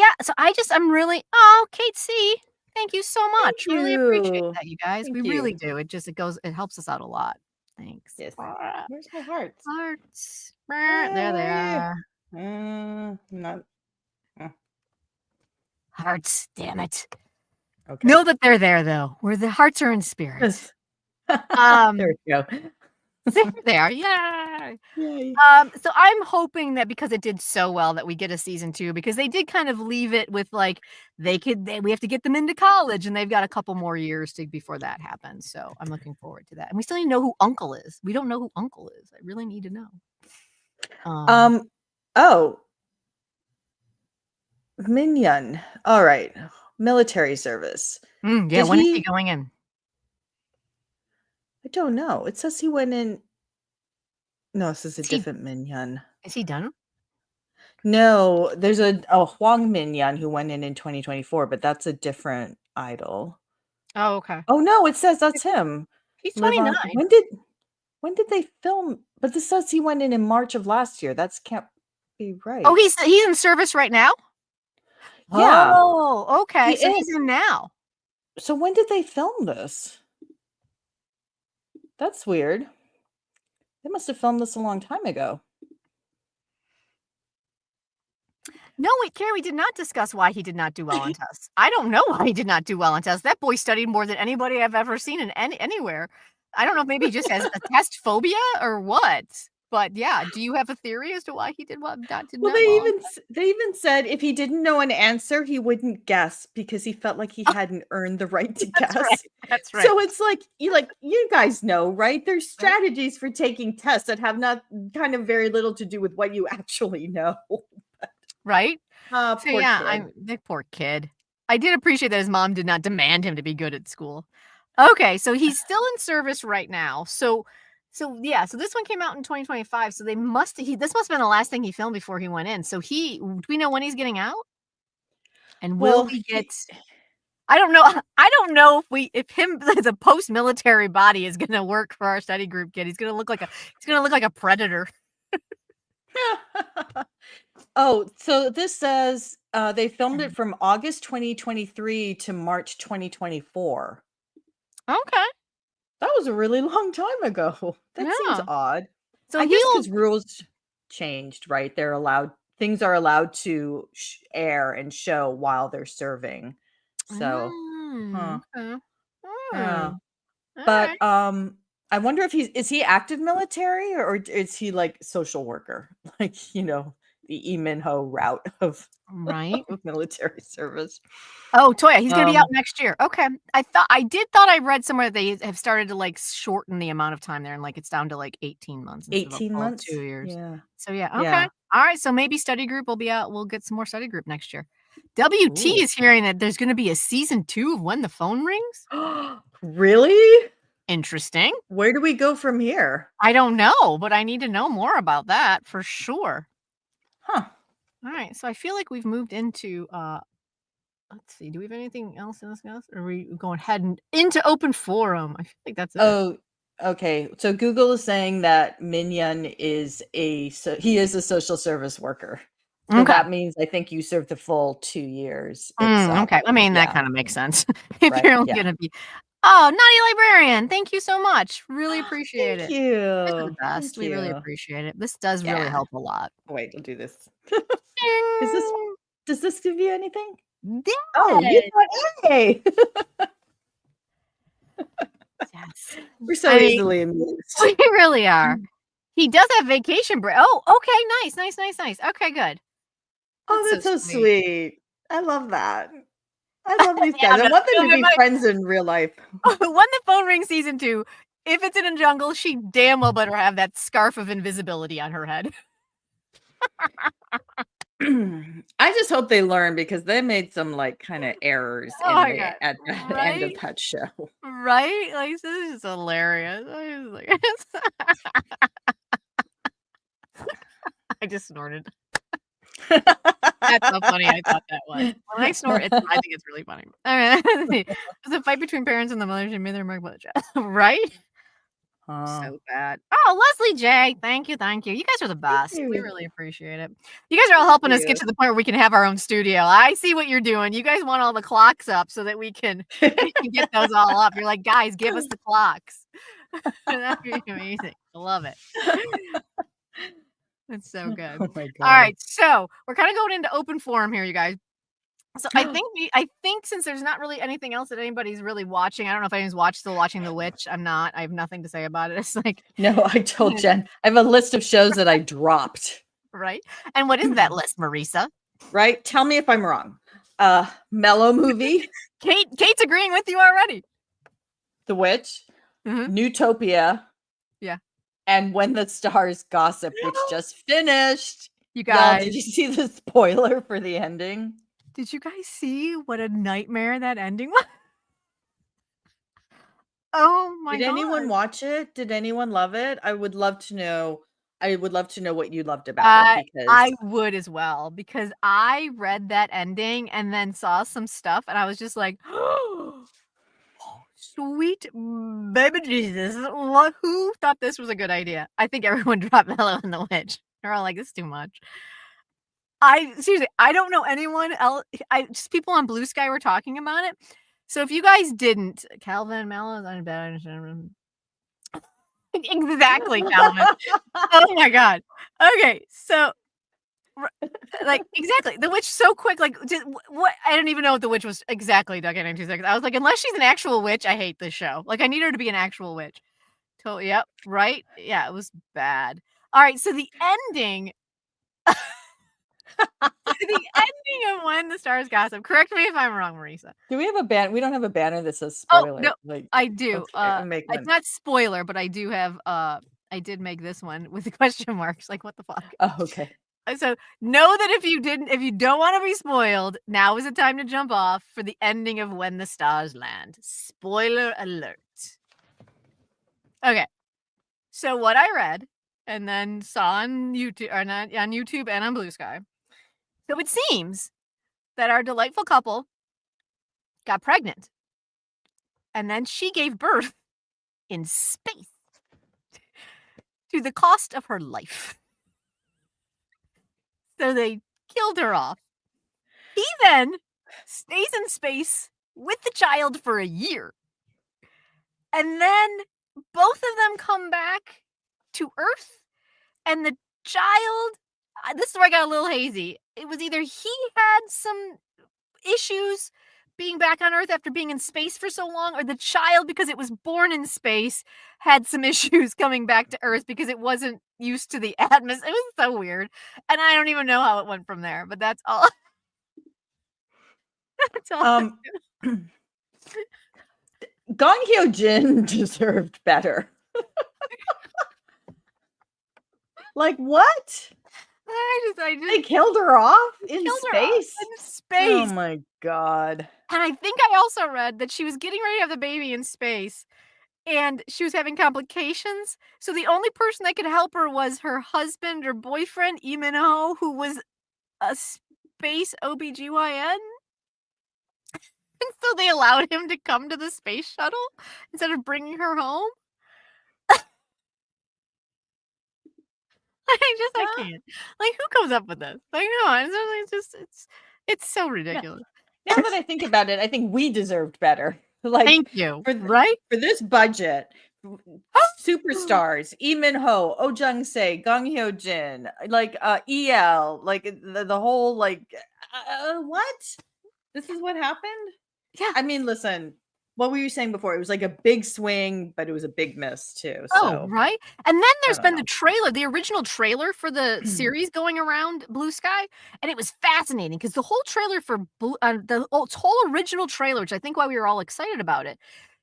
A: I'm really Kate C. Thank you so much.
B: Thank
A: Really appreciate
B: you.
A: that, you guys. We
B: Thank
A: really
B: you.
A: do. It helps us out a lot. Thanks.
B: Yes. Where's my hearts?
A: Hearts. There they
B: Hey.
A: are.
B: Not
A: Hearts. Damn it.
B: okay.
A: Know that they're there though. Where the hearts are in spirit.
B: Yes. There we go.
A: There they are. Yay.
B: Yay.
A: So I'm hoping that because it did so well that we get a season 2, because they did kind of leave it with like we have to get them into college and they've got a couple more years before that happens. So I'm looking forward to that. And we still need to know who Uncle is. We don't know who Uncle is. I really need to know.
B: Oh. Minion. All right. Military service.
A: Yeah, when is he going in?
B: I don't know. It says he went in. No, this is a different Minion.
A: Is he done?
B: No, there's a Huang Minion who went in 2024, but that's a different idol.
A: Oh, okay.
B: Oh no, it says that's him.
A: He's 29.
B: When did they film? But this says he went in March of last year. That can't be right.
A: Oh, he's in service right now?
B: Yeah.
A: Oh, okay. So he's in now.
B: So when did they film this? That's weird. They must have filmed this a long time ago.
A: No, wait, Carrie, we did not discuss why he did not do well on tests. I don't know why he did not do well on tests. That boy studied more than anybody I've ever seen anywhere. I don't know if maybe he just has a test phobia or what. But yeah, do you have a theory as to why he did well?
B: They even said if he didn't know an answer, he wouldn't guess because he felt like he hadn't earned the right to guess.
A: That's right.
B: So it's like you guys know, right? There's strategies for taking tests that have not kind of very little to do with what you actually know.
A: Right?
B: Poor kid.
A: The poor kid. I did appreciate that his mom did not demand him to be good at school. Okay, so he's still in service right now. So this one came out in 2025. So this must have been the last thing he filmed before he went in. So do we know when he's getting out? And will we get? I don't know. I don't know if him as a post-military body is going to work for our study group kid. He's going to look like a predator.
B: Oh, so this says they filmed it from August 2023 to March 2024.
A: Okay.
B: That was a really long time ago. That seems odd. So I guess because rules changed, right? Things are allowed to air and show while they're serving. So,
A: okay.
B: Yeah. But I wonder if is he active military or is he like social worker? Like, the Lee Min-ho route of military service.
A: Oh, Toya, he's gonna be out next year. Okay. I read somewhere that they have started to like shorten the amount of time there and like it's down to like 18 months.
B: 18 months?
A: 2 years.
B: Yeah.
A: So yeah, okay. Yeah. All right. So maybe study group will be out. We'll get some more study group next year. WT is hearing that there's gonna be a season 2 of When the Phone Rings.
B: Really?
A: Interesting.
B: Where do we go from here?
A: I don't know, but I need to know more about that for sure.
B: Huh.
A: All right. So I feel like we've moved into let's see. Do we have anything else in this house? Or are we going heading into open forum? I feel like that's it.
B: Oh, okay. So Google is saying that Minion is a social service worker. So that means I think you served the full 2 years.
A: Okay. I mean, that kind of makes sense. If you're only going to be. Oh, Naughty Librarian. Thank you so much. Really appreciate it.
B: Thank you.
A: This is the best. We really appreciate it. This does really help a lot.
B: Wait, we'll do this. Does this give you anything?
A: Yes.
B: Oh, you got A.
A: Yes.
B: We're so easily amused.
A: We really are. He does have vacation break. Oh, okay. Nice. Okay, good.
B: That's so sweet. I love that. I love these guys. I want them to be friends in real life.
A: When the Phone Rings season 2, if it's in a jungle, she damn well better have that scarf of invisibility on her head.
B: I just hope they learn because they made some like kind of errors at the end of that show.
A: Right? Like this is just hilarious. I just snorted. That's how funny I thought that was. When I snort, I think it's really funny. I mean, there's a fight between parents and the mother. She made their remark about the child, right? So bad. Oh, Leslie J. Thank you. Thank you. You guys are the best. We
B: you.
A: really appreciate it. You guys are all helping us
B: you.
A: get to the point where we can have our own studio. I see what you're doing. You guys want all the clocks up so that we can get those all up. You're like, guys, give us the clocks. That'd be amazing. I love it. That's so good.
B: Oh my
A: All
B: God.
A: right, so we're kind of going into open forum here, you guys. So I think since there's not really anything else that anybody's really watching, I don't know if anyone's still watching The Witch. I'm not. I have nothing to say about it. It's like,
B: No, I told Jen, I have a list of shows that I dropped.
A: right? And what is that list, Marisa?
B: Right? Tell me if I'm wrong. Mellow Movie,
A: Kate's agreeing with you already.
B: The Witch,
A: Mhm.
B: Newtopia.
A: Yeah.
B: And When the Stars Gossip, which just finished.
A: You
B: Y'all,
A: guys,
B: did you see the spoiler for the ending?
A: did you guys see what a nightmare that ending was? Oh my
B: Did
A: god.
B: anyone watch it? Did anyone love it? I would love to know. I would love to know what you loved about it, because
A: I would as well, because I read that ending and then saw some stuff and I was just like, oh, sweet baby Jesus. Who thought this was a good idea? I think everyone dropped Mellow and the Witch. They're all like, this is too much. Seriously, I don't know anyone else. Just people on Blue Sky were talking about it. So if you guys didn't, Calvin, Mellow is bad. Exactly, Calvin. Oh my god. Okay, so like exactly, the witch so quick. Like, what? I don't even know what the witch was exactly. Dug in 2 seconds. I was like, unless she's an actual witch, I hate this show. Like, I need her to be an actual witch. Totally. Yep. Right. Yeah, it was bad. All right. So the ending. The ending of When the Stars Gossip. Correct me if I'm wrong, Marisa.
B: Do we have a banner? We don't have a banner that says
A: Oh
B: spoiler.
A: no,
B: Like,
A: I do.
B: okay, I'll make one.
A: It's not spoiler, but I do have. I did make this one with the question marks. Like, what the fuck?
B: Oh, okay.
A: So know that if you don't want to be spoiled, now is the time to jump off for the ending of When the Stars Land. Spoiler alert. Okay. So what I read and then saw on YouTube, or not on YouTube and on Blue Sky. So it seems that our delightful couple got pregnant. And then she gave birth in space to the cost of her life. So they killed her off. He then stays in space with the child for a year. And then both of them come back to Earth. And the child, this is where I got a little hazy. It was either he had some issues being back on Earth after being in space for so long, or the child, because it was born in space, had some issues coming back to Earth because it wasn't used to the atmosphere. It was so weird. And I don't even know how it went from there, but that's all. That's all.
B: Gong Hyo Jin deserved better. Like, what? They killed her off in space? Oh my god.
A: And I think I also read that she was getting ready to have the baby in space and she was having complications. So the only person that could help her was her husband or boyfriend, Lee Min-ho, who was a space OBGYN. And so they allowed him to come to the space shuttle instead of bringing her home. I can't. Like, who comes up with this? Like, no, it's so ridiculous.
B: Now that I think about it, I think we deserved better. Like,
A: thank you.
B: For this budget, superstars, Lee Min-ho, Oh Jung-se, Gong Hyo Jin, like EL, like the whole like what? This is what happened?
A: Yeah.
B: I mean, listen, what were you saying before? It was like a big swing, but it was a big miss too.
A: Oh, right. And then there's been the trailer, the original trailer for the series going around Blue Sky, and it was fascinating because the whole trailer for the whole original trailer, which I think why we were all excited about it,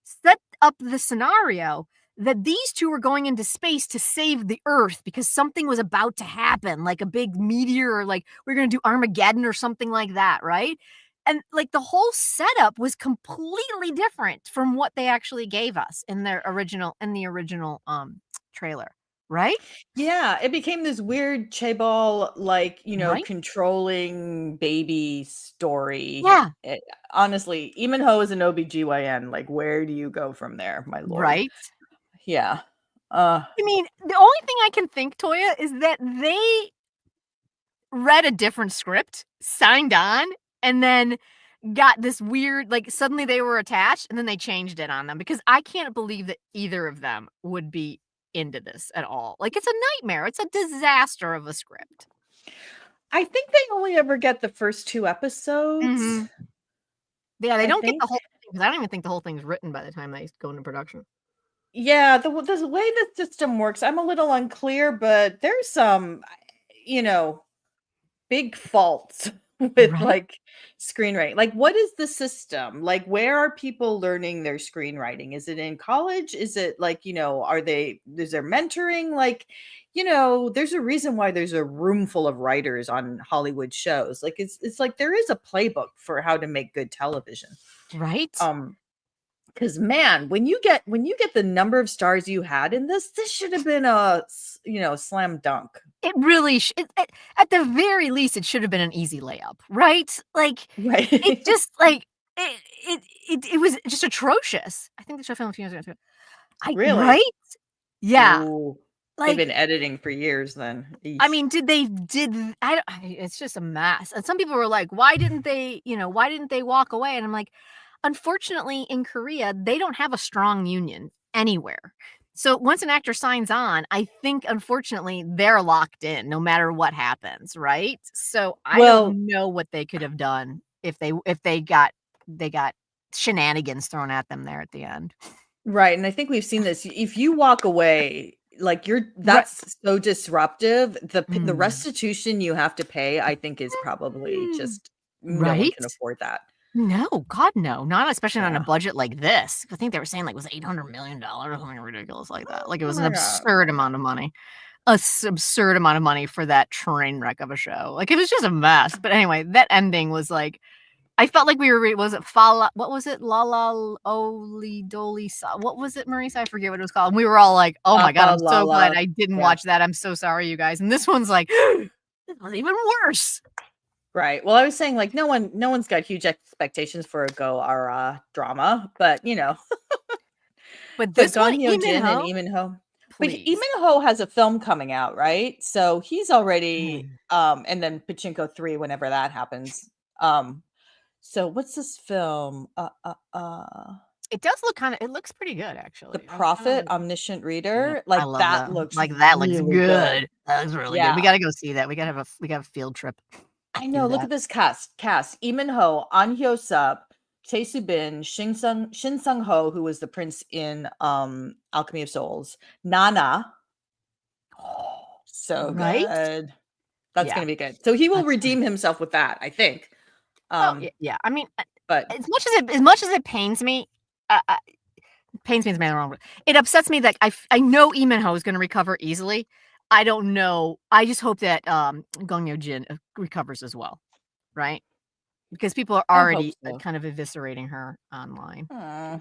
A: set up the scenario that these two were going into space to save the Earth because something was about to happen, like a big meteor, or like we're going to do Armageddon or something like that, right? And like the whole setup was completely different from what they actually gave us in the original trailer, right?
B: Yeah, it became this weird chaebol, like, controlling baby story.
A: Yeah.
B: Honestly, Lee Min-ho is an OBGYN. Like, where do you go from there, my lord?
A: Right.
B: Yeah. Uh,
A: I mean, the only thing I can think, Toya, is that they read a different script, signed on, and then got this weird, like, suddenly they were attached, and then they changed it on them, because I can't believe that either of them would be into this at all. Like, it's a nightmare. It's a disaster of a script.
B: I think they only ever get the first 2 episodes.
A: Mhm. Yeah, they
B: I
A: don't get the
B: think.
A: whole thing, 'cause I don't even think the whole thing's written by the time they go into production.
B: Yeah, the way the system works, I'm a little unclear, but there's some, you know, big faults with,
A: Right?
B: like, screenwriting. Like, what is the system? Like, where are people learning their screenwriting? Is it in college? Is it, like, is there mentoring? Like, there's a reason why there's a room full of writers on Hollywood shows. Like, it's like there is a playbook for how to make good television.
A: Right?
B: Um, because man, when you get the number of stars you had in this should have been slam dunk.
A: It really at the very least, it should have been an easy layup, right? Like, it
B: Right.
A: just, like, it was just atrocious. I think the show filmed a few years ago.
B: Really?
A: Right? Yeah.
B: Ooh, they've
A: Like,
B: been editing for years then.
A: I
B: Eesh.
A: mean, did I don't it's just a mess, and some people were like, "Why didn't they walk away?" And I'm like, "Unfortunately, in Korea, they don't have a strong union anywhere." So, once an actor signs on, I think, unfortunately, they're locked in no matter what happens, right? So, I
B: Well,
A: don't know what they could have done if they got shenanigans thrown at them there at the end.
B: right, and I think we've seen this. If you walk away, like,
A: Right.
B: that's so disruptive. The
A: Mm.
B: restitution you have to pay, I think, is probably
A: Mm.
B: just no one can
A: Right?
B: afford that.
A: No, God, no. Not especially on a
B: Yeah.
A: budget like this. I think they were saying, like, it was $800 million or something ridiculous like that. Like, it
B: Oh
A: was an
B: my god.
A: absurd amount of money. Absurd amount of money for that train wreck of a show. Like, it was just a mess. But anyway, that ending was like, I felt like we were was it Fala what was it? La La Oli Doli Sa what was it, Marisa? I forget what it was called. And we were all like, "Oh my god,
B: Papa
A: I'm so glad
B: Lala.
A: I didn't
B: Yeah.
A: watch that. I'm so sorry, you guys." And this one's like, "This was even worse."
B: Right. Well, I was saying, like, no one's got huge expectations for a drama, but
A: But
B: but
A: this one,
B: Gong Hyo
A: Lee
B: Jin and
A: Min-ho,
B: Lee Min-ho. But Lee
A: please.
B: Min-ho has a film coming out, right? So he's already
A: Mm.
B: and then Pachinko 3 whenever that happens. Um, so what's this film?
A: It does look it looks pretty good,
B: The
A: actually. I'm kinda
B: Prophet,
A: like,
B: Omniscient
A: yeah,
B: Reader.
A: I
B: Like,
A: love
B: that
A: that.
B: looks
A: Like, that looks
B: really good.
A: good. That looks really good. We
B: Yeah.
A: gotta go see that. We got a field trip.
B: I
A: Do
B: know, look
A: that.
B: at this cast. Lee Min-ho, An Hyo-suk, Tae Soo-bin, Shin Sung-ho, who was the prince in, Alchemy of Souls, Nana. Oh, so
A: Right?
B: good. That's
A: Yeah,
B: gonna be good. So he will
A: that's gonna
B: redeem himself with that, I think.
A: oh,
B: Um,
A: yeah. I mean,
B: but
A: as much as it pains me, pains me is maybe the wrong word. It upsets me that I know Lee Min-ho is gonna recover easily. I don't know. I just hope that, Gong Yoo-jin, recovers as well, right? Because people are
B: I hope
A: already,
B: so.
A: kind of eviscerating her online.
B: Aw,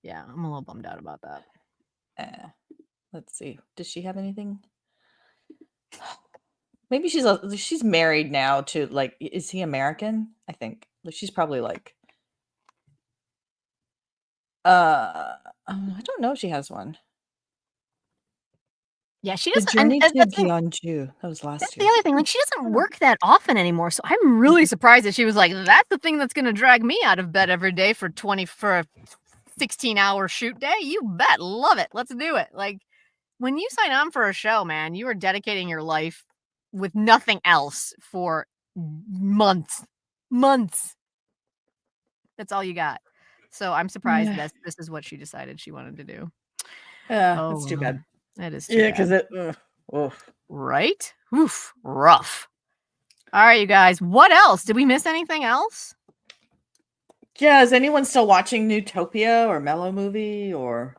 A: Yeah, I'm a little bummed out about that.
B: eh, let's see. Does she have anything? Maybe she's married now to, like, is he American? I think. Like, she's probably, like, I don't know if she has one.
A: Yeah, she
B: The
A: doesn't,
B: Journey
A: and
B: to Gyeongju. That was
A: that's
B: last
A: the
B: year.
A: other thing, like, she
B: I
A: doesn't
B: don't know.
A: work that often anymore, so I'm really
B: Mm-mm.
A: surprised that she was like, "That's the thing that's gonna drag me out of bed every day for a 16-hour shoot day? You bet, love it, let's do it." Like, when you sign on for a show, man, you are dedicating your life with nothing else for months. Months. That's all you got. So, I'm surprised
B: Yeah.
A: this is what she decided she wanted to do.
B: Yeah,
A: Oh,
B: that's too
A: well,
B: bad.
A: that is too
B: Yeah, because
A: bad.
B: it ugh, oof.
A: Right? Oof, rough. Alright, you guys, what else? Did we miss anything else?
B: Yeah, is anyone still watching Newtopia or Mellow Movie or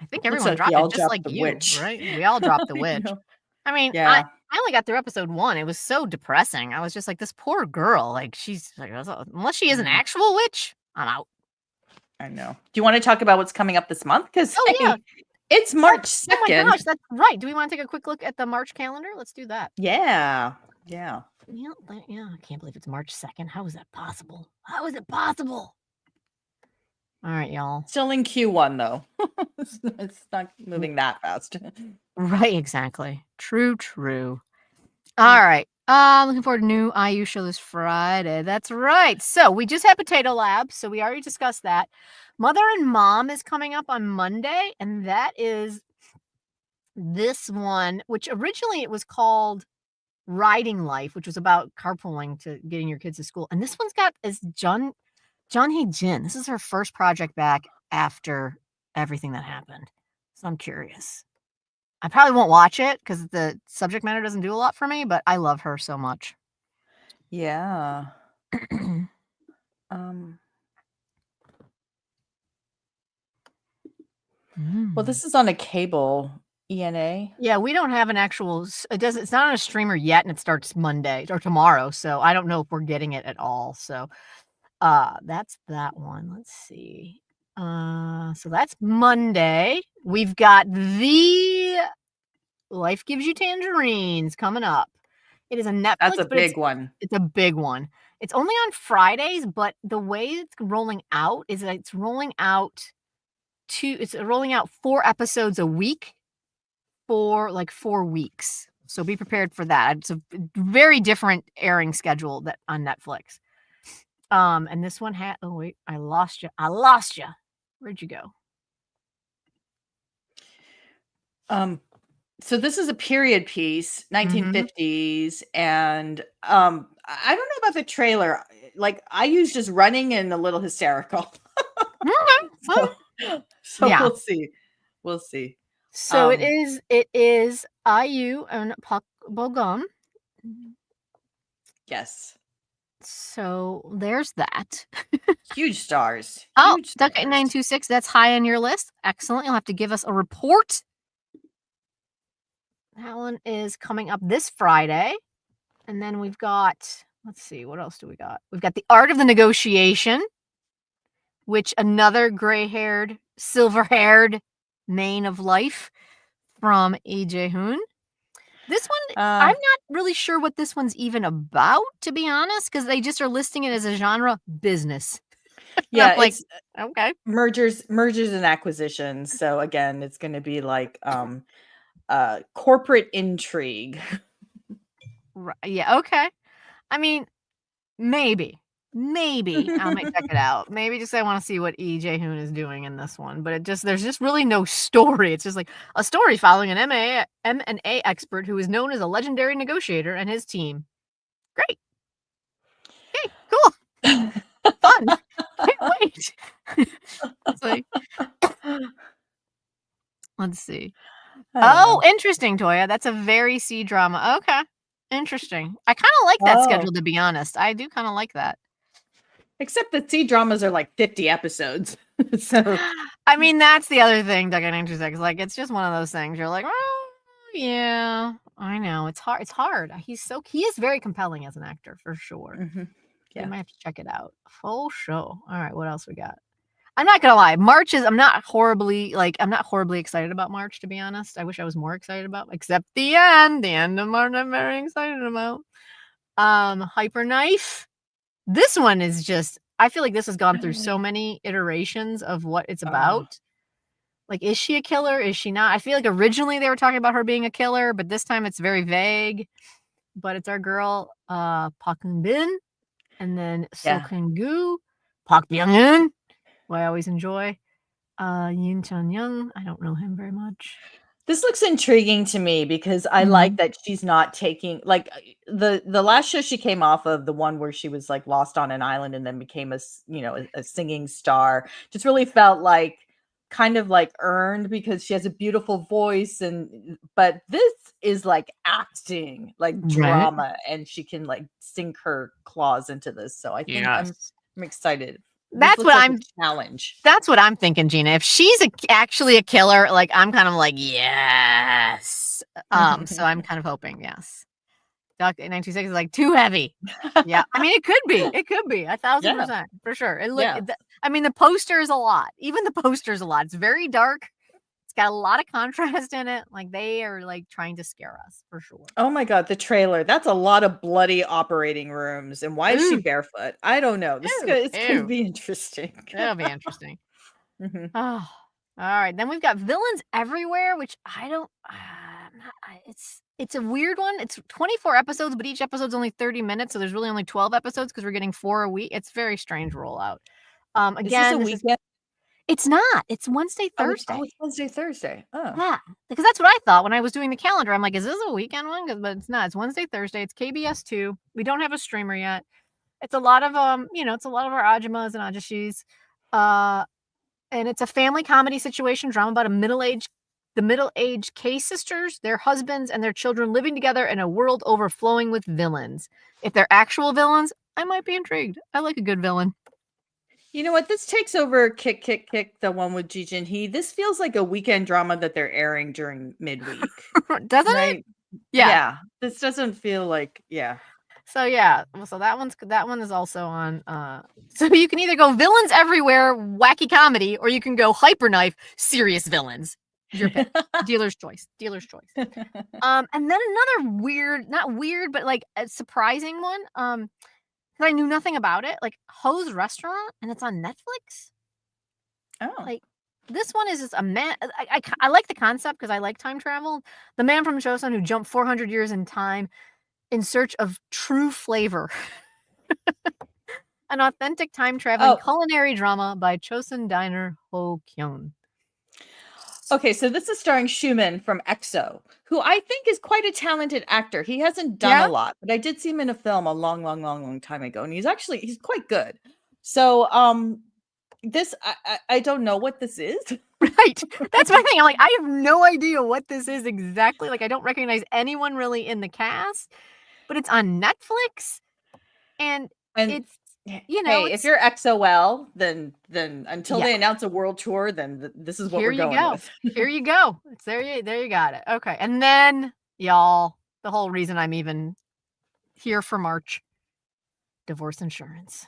A: I think
B: looks
A: everyone
B: like we
A: dropped it
B: all
A: just
B: dropped
A: like
B: The
A: you,
B: Witch.
A: right? We all dropped The
B: I
A: Witch.
B: know.
A: I mean, I
B: Yeah,
A: I only got through episode 1, it was so depressing. I was just like, "This poor girl, like, she's like, unless she is an
B: mm,
A: actual witch, I'm out."
B: I know. Do you wanna talk about what's coming up this month? Because
A: Oh, yeah.
B: hey, it's
A: Oh,
B: March
A: oh my
B: 2nd.
A: gosh, that's right. Do we wanna take a quick look at the March calendar? Let's do that.
B: Yeah, yeah.
A: Yeah, I can't believe it's March 2nd. How is that possible? How is it possible? All right, y'all.
B: Still in Q1 though. It's not moving that fast.
A: Right, exactly. True. All right. Looking forward to new IU show this Friday. That's right. So we just had Potato Lab, so we already discussed that. Mother and Mom is coming up on Monday, and that is this one, which originally it was called Riding Life, which was about carpooling to getting your kids to school. And this one's got is John Hee Jin. This is her first project back after everything that happened. So I'm curious. I probably won't watch it because the subject matter doesn't do a lot for me, but I love her so much.
B: Yeah. Well, this is on a cable ENA.
A: Yeah, we don't have an actual. It's not on a streamer yet, and it starts Monday or tomorrow. So I don't know if we're getting it at all. So, that's that one. Let's see. So that's Monday. We've got the Life Gives You Tangerines coming up. It is a Netflix.
B: That's a big one.
A: It's a big one. It's only on Fridays, but the way it's rolling out is that it's rolling out 4 episodes a week for like 4 weeks. So be prepared for that. It's a very different airing schedule that on Netflix. And this one had oh wait, I lost you. Where'd you go?
B: So this is a period piece, 1950s, and I don't know about the trailer. Like I use just running and a little hysterical. So yeah. We'll see.
A: So it is IU and Park Bo-gum.
B: Yes.
A: So there's that.
B: Huge stars.
A: Duck 926, that's high on your list. Excellent. You'll have to give us a report. That one is coming up this Friday. And then we've got, let's see, what else do we got? We've got The Art of the Negotiation, which another gray-haired, silver-haired mane of life from Lee Jae-hoon. This one, I'm not really sure what this one's even about, to be honest, because they just are listing it as a genre business.
B: Yeah,
A: like okay,
B: mergers and acquisitions. So again, it's going to be like corporate intrigue.
A: Right. Yeah. Okay. I mean, maybe I might check it out. Maybe just I want to see what Lee Jae-hoon is doing in this one. But there's just really no story. It's just like a story following an M&A expert who is known as a legendary negotiator and his team. Great. Okay. Cool. Fun. Wait. Let's see. Oh, interesting, Toya. That's a very C-drama. Okay. Interesting. I kind of like that schedule, to be honest. I do kind of like that.
B: Except that C-dramas are like 50 episodes. So
A: I mean, that's the other thing, Duck 926. Like, it's just one of those things. You're like, oh, yeah, I know. It's hard. He is very compelling as an actor, for sure. Yeah. You might have to check it out. Full show. All right, what else we got? I'm not gonna lie. I'm not horribly excited about March, to be honest. I wish I was more excited about, except the end of March I'm very excited about. Hyper Knife. This one is just, I feel like this has gone through so many iterations of what it's about. Like, is she a killer? Is she not? I feel like originally they were talking about her being a killer, but this time it's very vague. But it's our girl, Park Eun-bin, and then So Kang-gu, Park Byung-eun, who I always enjoy. Yoon Chan-young, I don't know him very much.
B: This looks intriguing to me because I like that she's not taking, like, the last show she came off of, the one where she was like lost on an island and then became a singing star, just really felt like kind of like earned because she has a beautiful voice, but this is like acting, like drama, and she can like sink her claws into this. So I think I'm excited.
A: That's what I'm
B: challenge.
A: That's what I'm thinking, Gina. If she's actually a killer, like, I'm kind of like, yes. So I'm kind of hoping, yes. Duck 926 is like too heavy. Yeah. I mean, it could be 1,000% for sure. I mean, the poster is a lot. Even the poster is a lot. It's very dark. It's got a lot of contrast in it. Like, they are like trying to scare us for sure.
B: Oh my God, the trailer. That's a lot of bloody operating rooms. And why is she barefoot? I don't know. This is gonna be interesting.
A: It'll be interesting.
B: Mhm.
A: Oh, all right. Then we've got Villains Everywhere, which I don't. It's a weird one. It's 24 episodes, but each episode's only 30 minutes, so there's really only 12 episodes because we're getting 4 a week. It's very strange rollout.
B: Is this a
A: Again, this is.
B: weekend?
A: It's not. It's Wednesday,
B: Oh,
A: Thursday.
B: it's Wednesday, Thursday. Oh.
A: Yeah, because that's what I thought when I was doing the calendar. I'm like, is this a weekend one? But it's not. It's Wednesday, Thursday. It's KBS2. We don't have a streamer yet. It's a lot of it's a lot of our Ajumas and Ajashis. And it's a family comedy situation drama about the middle-aged K sisters, their husbands, and their children living together in a world overflowing with villains. If they're actual villains, I might be intrigued. I like a good villain.
B: You know what? This takes over Kick, Kick, Kick, the one with Ji Jin Hee. This feels like a weekend drama that they're airing during midweek.
A: Doesn't it?
B: Right?
A: Yeah.
B: Yeah. This doesn't feel like, yeah.
A: So yeah, so that one is also on. So you can either go Villains Everywhere, wacky comedy, or you can go Hyperknife, serious villains. Your pick. Dealer's choice. Dealer's choice. And then another weird, not weird, but like a surprising one. Because I knew nothing about it. Like Ho's Restaurant, and it's on Netflix.
B: Oh.
A: Like this one is just a man. I like the concept because I like time travel. The man from Chosun who jumped 400 years in time in search of true flavor. An authentic time traveling culinary drama by Chosun diner Ho Kyun.
B: Okay, so this is starring Schumann from EXO, who I think is quite a talented actor. He hasn't done a lot, but I did see him in a film a long time ago, and he's quite good. So, this I don't know what this is.
A: Right. That's my thing. I'm like, I have no idea what this is exactly. Like, I don't recognize anyone really in the cast, but it's on Netflix, and it's
B: if you're XOL, then until they announce a world tour, then this is what we're going with.
A: Here you go. It's there you got it. Okay. And then y'all, the whole reason I'm even here for March, divorce insurance.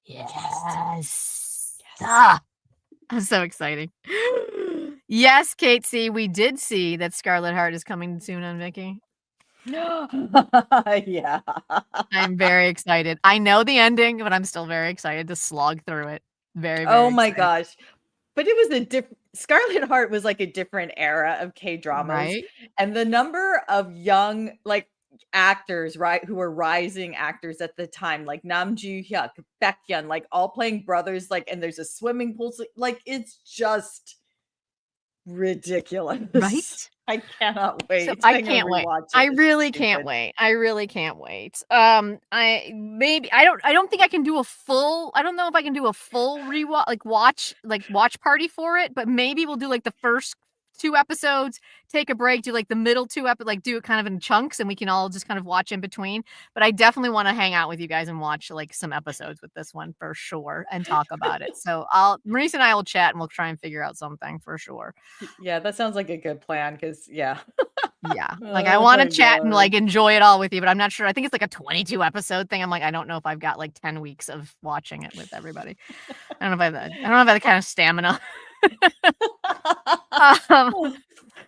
A: Yes. Ah, I'm so excited. Yes, Kate C, we did see that Scarlet Heart is coming soon on Vicky.
B: Yeah.
A: I'm very excited. I know the ending, but I'm still very excited to slog through it. Very, very
B: Oh my
A: excited.
B: gosh. But it was a different Scarlet Heart was like a different era of K-dramas.
A: Right?
B: And the number of young actors, right, who were rising actors at the time, like Nam Joo Hyuk, Baekhyun, like all playing brothers, and there's a swimming pool, it's just ridiculous.
A: Right?
B: I cannot wait.
A: So I can't wait. I really can't wait. I really can't wait. I don't think I can do a full. I don't know if I can do a full rewatch, watch party for it. But maybe we'll do the first 2 episodes, take a break, do the middle 2 episodes, do it kind of in chunks, and we can all just kind of watch in between. But I definitely want to hang out with you guys and watch some episodes with this one for sure and talk about it. So Marisa and I will chat and we'll try and figure out something for sure.
B: Yeah, that sounds like a good plan because
A: yeah. I want to chat and enjoy it all with you, but I'm not sure. I think it's a 22 episode thing. I'm I don't know if I've got 10 weeks of watching it with everybody. I don't know if I don't have that kind of stamina.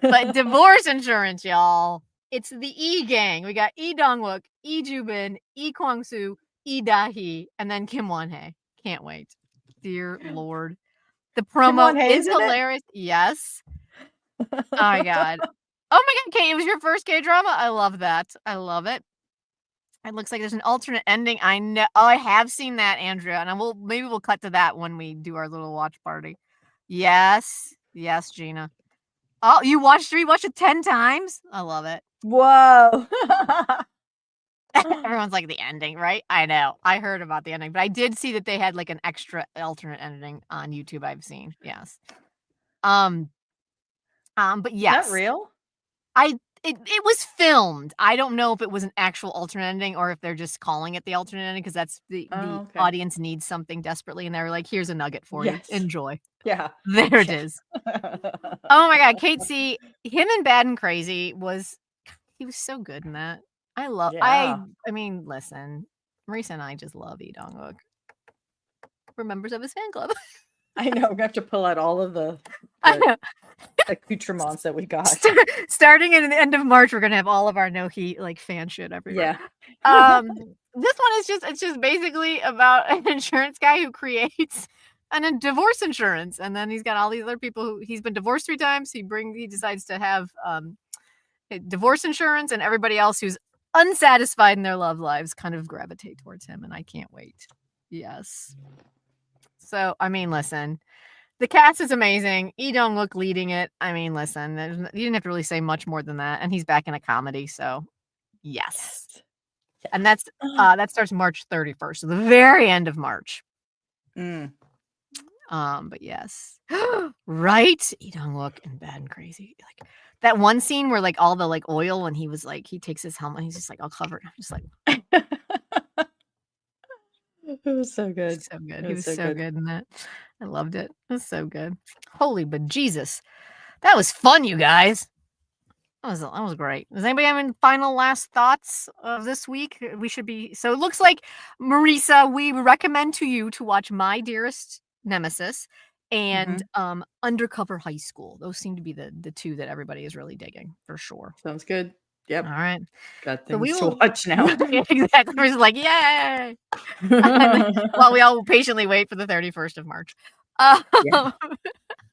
A: But divorce insurance, y'all. It's the E gang. We got Lee Dong-wook, Lee Joo-bin, Lee Kwang-soo, Lee Da-hee, and then Kim Won-hae. Can't wait. Dear Lord. The promo is hilarious. Yes. Oh my God. Oh my God, Kate, it was your first K-drama? I love that. I love it. It looks like there's an alternate ending. I know. Oh, I have seen that, Andrea. And maybe we'll cut to that when we do our little watch party. Yes. Yes, Gina. Oh, you watched it 10 times? I love it.
B: Whoa.
A: Everyone's the ending, right? I know. I heard about the ending, but I did see that they had an extra alternate ending on YouTube I've seen. Yes. But yes.
B: Is that real?
A: It was filmed. I don't know if it was an actual alternate ending or if they're just calling it the alternate ending because that's the audience needs something desperately and they're here's a nugget for you. Enjoy.
B: Yeah.
A: There it is. Oh my God, Kate C, him in Bad and Crazy he was so good in that. I mean, listen, Marisa and I just love Lee Dong-wook. We're members of his fan club.
B: I know. We're gonna have to pull out all of the accoutrements that we got.
A: Starting at the end of March, we're gonna have all of our No Heat fan shit everywhere.
B: Yeah.
A: This one is just basically about an insurance guy who creates And then divorce insurance. And then he's got all these other people who he's been divorced 3 times. He decides to have divorce insurance, and everybody else who's unsatisfied in their love lives kind of gravitate towards him, and I can't wait. Yes. So, I mean, listen, the cast is amazing. Lee Dong-wook leading it. I mean, listen, you didn't have to really say much more than that, and he's back in a comedy, so yes. And that starts March 31st, so the very end of March. But yes. Right? Lee Dong-wook and Bad and Crazy. Like that one scene where like all the like oil when he was like he takes his helmet, he's just like all covered. I'm just like
B: it was so good.
A: So good. He was so good in that. I loved it. It was so good. Holy bejesus. That was fun, you guys. That was great. Does anybody have any final last thoughts of this week? So it looks like, Marisa, we recommend to you to watch My Dearest Nemesis and Undercover High School. Those seem to be the 2 that everybody is really digging for sure.
B: Sounds good. Yep.
A: All right.
B: Got things to watch now.
A: Exactly. We're just like, yay! While we all patiently wait for the 31st of March.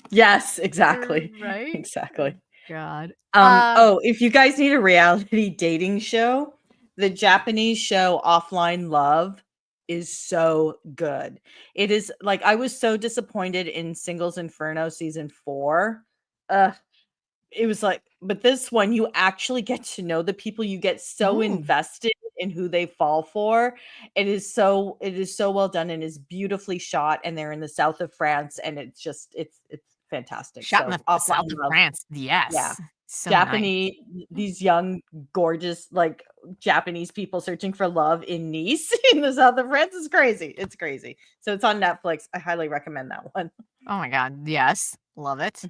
B: Yes, exactly.
A: Right?
B: Exactly.
A: God.
B: If you guys need a reality dating show, the Japanese show Offline Love is so good. It is like, I was so disappointed in Singles Inferno season 4. It was like, but this one, you actually get to know the people. You get so invested in who they fall for. It is so well done and is beautifully shot. And they're in the south of France, and it's fantastic.
A: Shot in the south of France. Yes.
B: Yeah.
A: So
B: Japanese, these young, gorgeous, like Japanese people searching for love in Nice in the south of France is crazy. It's crazy. So it's on Netflix. I highly recommend that one.
A: Oh my God. Yes. Love it.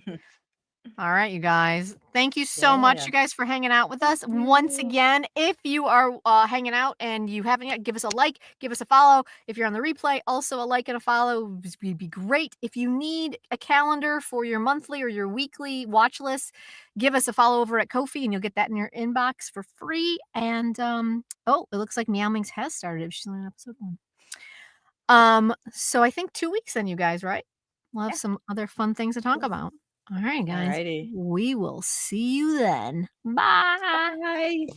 A: All right, you guys. Thank you so much, you guys, for hanging out with us. Once again, if you are hanging out and you haven't yet, give us a like, give us a follow. If you're on the replay, also a like and a follow would be great. If you need a calendar for your monthly or your weekly watch list, give us a follow over at Ko-fi, and you'll get that in your inbox for free. And it looks like Meow Mings has started. She's on episode 1. So I think 2 weeks then, you guys, right? We'll have some other fun things to talk about. All right, guys.
B: Alrighty.
A: We will see you then. Bye.
B: Bye.